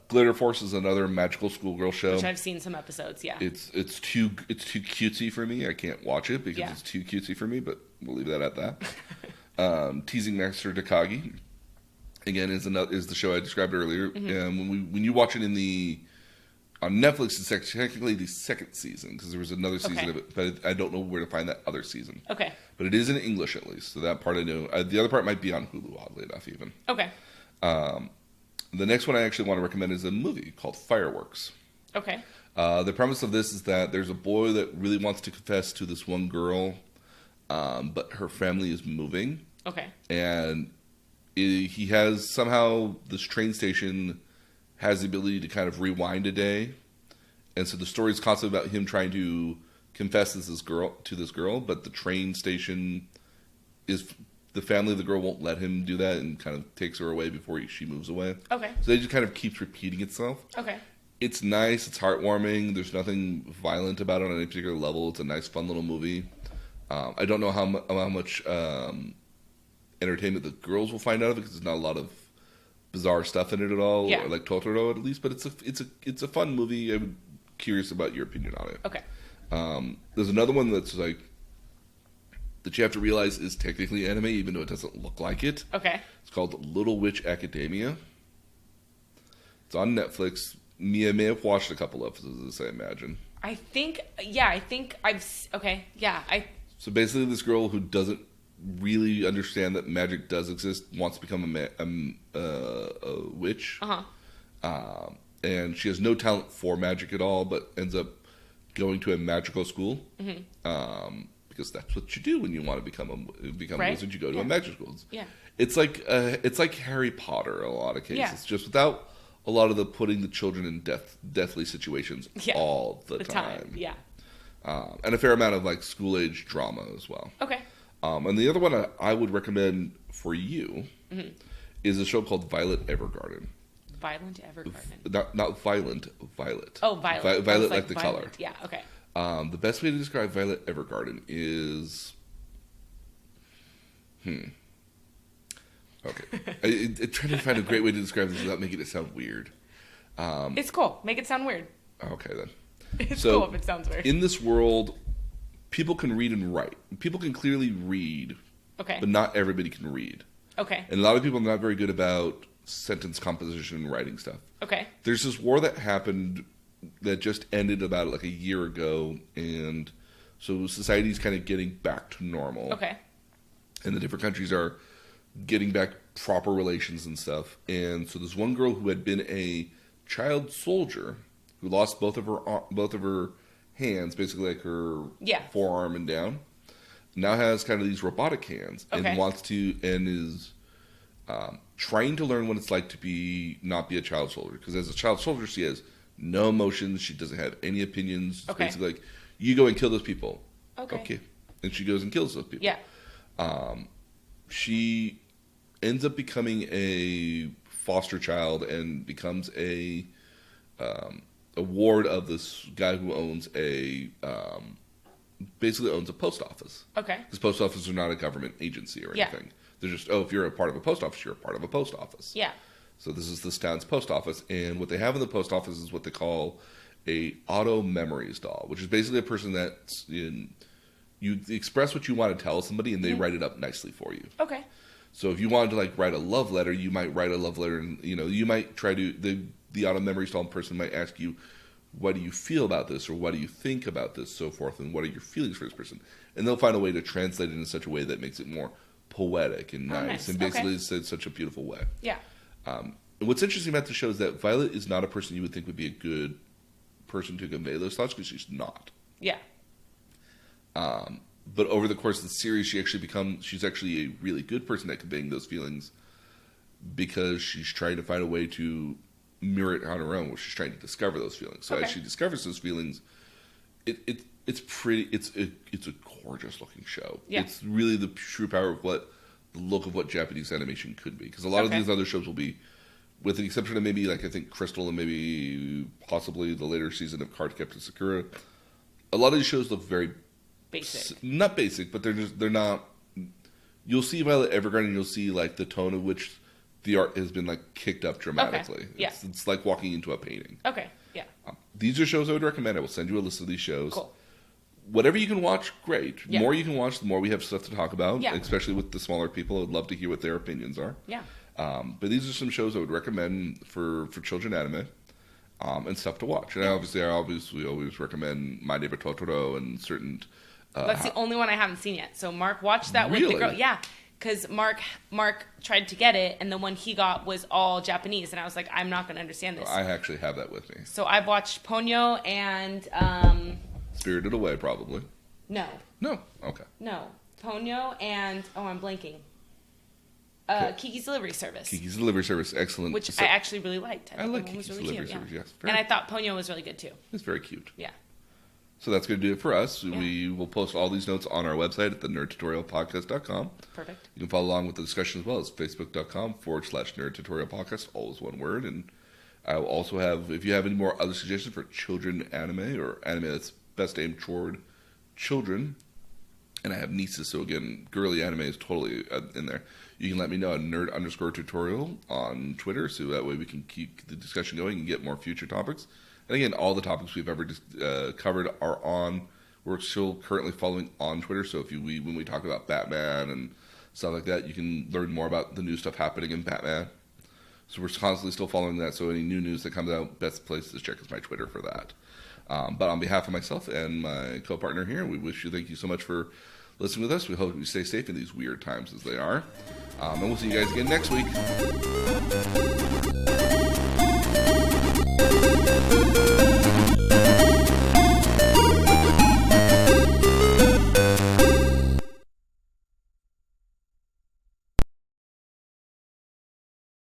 Glitter Force is another magical schoolgirl show. Which I've seen some episodes. Yeah. It's too cutesy for me. I can't watch it because it's too cutesy for me. But we'll leave that at that. Teasing Master Takagi again is the show I described earlier. Mm-hmm. When you watch it on Netflix, it's technically the second season because there was another season of it, but I don't know where to find that other season. Okay. But it is in English at least, so that part I know. The other part might be on Hulu, oddly enough, even. Okay. The next one I actually want to recommend is a movie called Fireworks. Okay. The premise of this is that there's a boy that really wants to confess to this one girl, but her family is moving. Okay. And he has somehow this train station has the ability to kind of rewind a day. And so the story is constantly about him trying to confess to this girl, but the train station is the family of the girl won't let him do that and kind of takes her away before she moves away. Okay. So it just kind of keeps repeating itself. Okay. It's nice. It's heartwarming. There's nothing violent about it on any particular level. It's a nice, fun little movie. I don't know how much entertainment the girls will find out of it because there's not a lot of bizarre stuff in it at all, Yeah. or like Totoro at least. But it's a fun movie. I'm curious about your opinion on it. Okay. There's another one that's like that you have to realize is technically anime, even though it doesn't look like it. Okay. It's called Little Witch Academia. It's on Netflix. Mia may have watched a couple episodes, I imagine. I think okay. Yeah. So basically, this girl who doesn't really understand that magic does exist wants to become a witch. And she has no talent for magic at all, but ends up going to a magical school. Because that's what you do when you want to become a Right. wizard. You go to Yeah. a magic school. Yeah. It's like Harry Potter in a lot of cases, Yeah. just without a lot of the putting the children in deathly situations Yeah. all the time. Yeah. And a fair amount of like school age drama as well. Okay. And the other one I would recommend for you is a show called Violet Evergarden. Violent Evergarden. Not violent, Violet. Oh, Violet. Violet I was like the color. Violet. Yeah. Okay. The best way to describe Violet Evergarden is... Okay. I'm trying to find a great way to describe this without making it sound weird. It's cool. Make it sound weird. Okay, then. It's So, cool if it sounds weird. In this world, people can read and write. People can clearly read, Okay. but not everybody can read. Okay. And a lot of people are not very good about sentence composition and writing stuff. Okay. There's this war that happened that just ended about like a year ago, and so society's kind of getting back to normal. Okay. And the different countries are getting back proper relations and stuff. And so there's one girl who had been a child soldier who lost both of her hands, basically like her forearm and down. Now has kind of these robotic hands and is trying to learn what it's like to not be a child soldier. Because as a child soldier, she has no emotions. She doesn't have any opinions. It's basically like, you go and kill those people. Okay. And she goes and kills those people. Yeah. She ends up becoming a foster child and becomes a ward of this guy who owns basically owns a post office. Okay. Because post offices are not a government agency or anything. They're just, if you're a part of a post office, you're a part of a post office. Yeah. So this is this town's post office, and what they have in the post office is what they call a auto memories doll, which is basically a person that's you express what you want to tell somebody, and they write it up nicely for you. Okay. So if you wanted to like write a love letter, you might write a love letter, and you might try to the auto memories doll person might ask you, what do you feel about this, or what do you think about this, so forth, and what are your feelings for this person, and they'll find a way to translate it in such a way that makes it more poetic and nice. And basically it's in such a beautiful way. Yeah. And what's interesting about the show is that Violet is not a person you would think would be a good person to convey those thoughts, because she's not. Yeah. But over the course of the series, she's actually a really good person at conveying those feelings, because she's trying to find a way to mirror it on her own, where she's trying to discover those feelings. So as she discovers those feelings, it's a gorgeous looking show. Yeah. It's really the true power of the look of what Japanese animation could be. Because a lot of these other shows will be, with the exception of maybe like I think Crystal and maybe possibly the later season of Cardcaptor Sakura, a lot of these shows look very basic. Not basic, but they're not. You'll see Violet Evergarden, and you'll see like the tone of which the art has been like kicked up dramatically. Okay. Yeah. It's like walking into a painting. Okay. Yeah. These are shows I would recommend. I will send you a list of these shows. Cool. Whatever you can watch, great. The Yeah. more you can watch, the more we have stuff to talk about, Yeah. especially with the smaller people. I'd love to hear what their opinions are. Yeah. But these are some shows I would recommend for children anime and stuff to watch. And I always recommend My Neighbor Totoro and certain... That's the only one I haven't seen yet. So Mark watched that with the Really? girl. Yeah. Because Mark tried to get it, and the one he got was all Japanese, and I was like, I'm not going to understand this. I actually have that with me. So I've watched Ponyo and Spirited Away, probably. no, Okay. Ponyo and I'm blanking. Kiki's Delivery Service, Kiki's Delivery Service, excellent. which So- I actually really liked. I thought like that one was Kiki's really Delivery cute, Service, yeah. yes. Very- And I thought Ponyo was really good too. It's very cute. Yeah. So that's going to do it for us. Yeah. We will post all these notes on our website at thenerdtutorialpodcast.com. Perfect. You can follow along with the discussion as well as facebook.com/nerdtutorialpodcast, all is one word. And I will also have, if you have any more other suggestions for children anime or anime that's best aimed toward children, and I have nieces, so again, girly anime is totally in there. you can let me know at nerd_tutorial on Twitter, so that way we can keep the discussion going and get more future topics. And again, all the topics we've ever covered are on. We're still currently following on Twitter, so when we talk about Batman and stuff like that, you can learn more about the new stuff happening in Batman. So we're constantly still following that. So any new news that comes out, best place to check is my Twitter for that. But on behalf of myself and my co-partner here, thank you so much for listening with us. We hope you stay safe in these weird times as they are. And we'll see you guys again next week.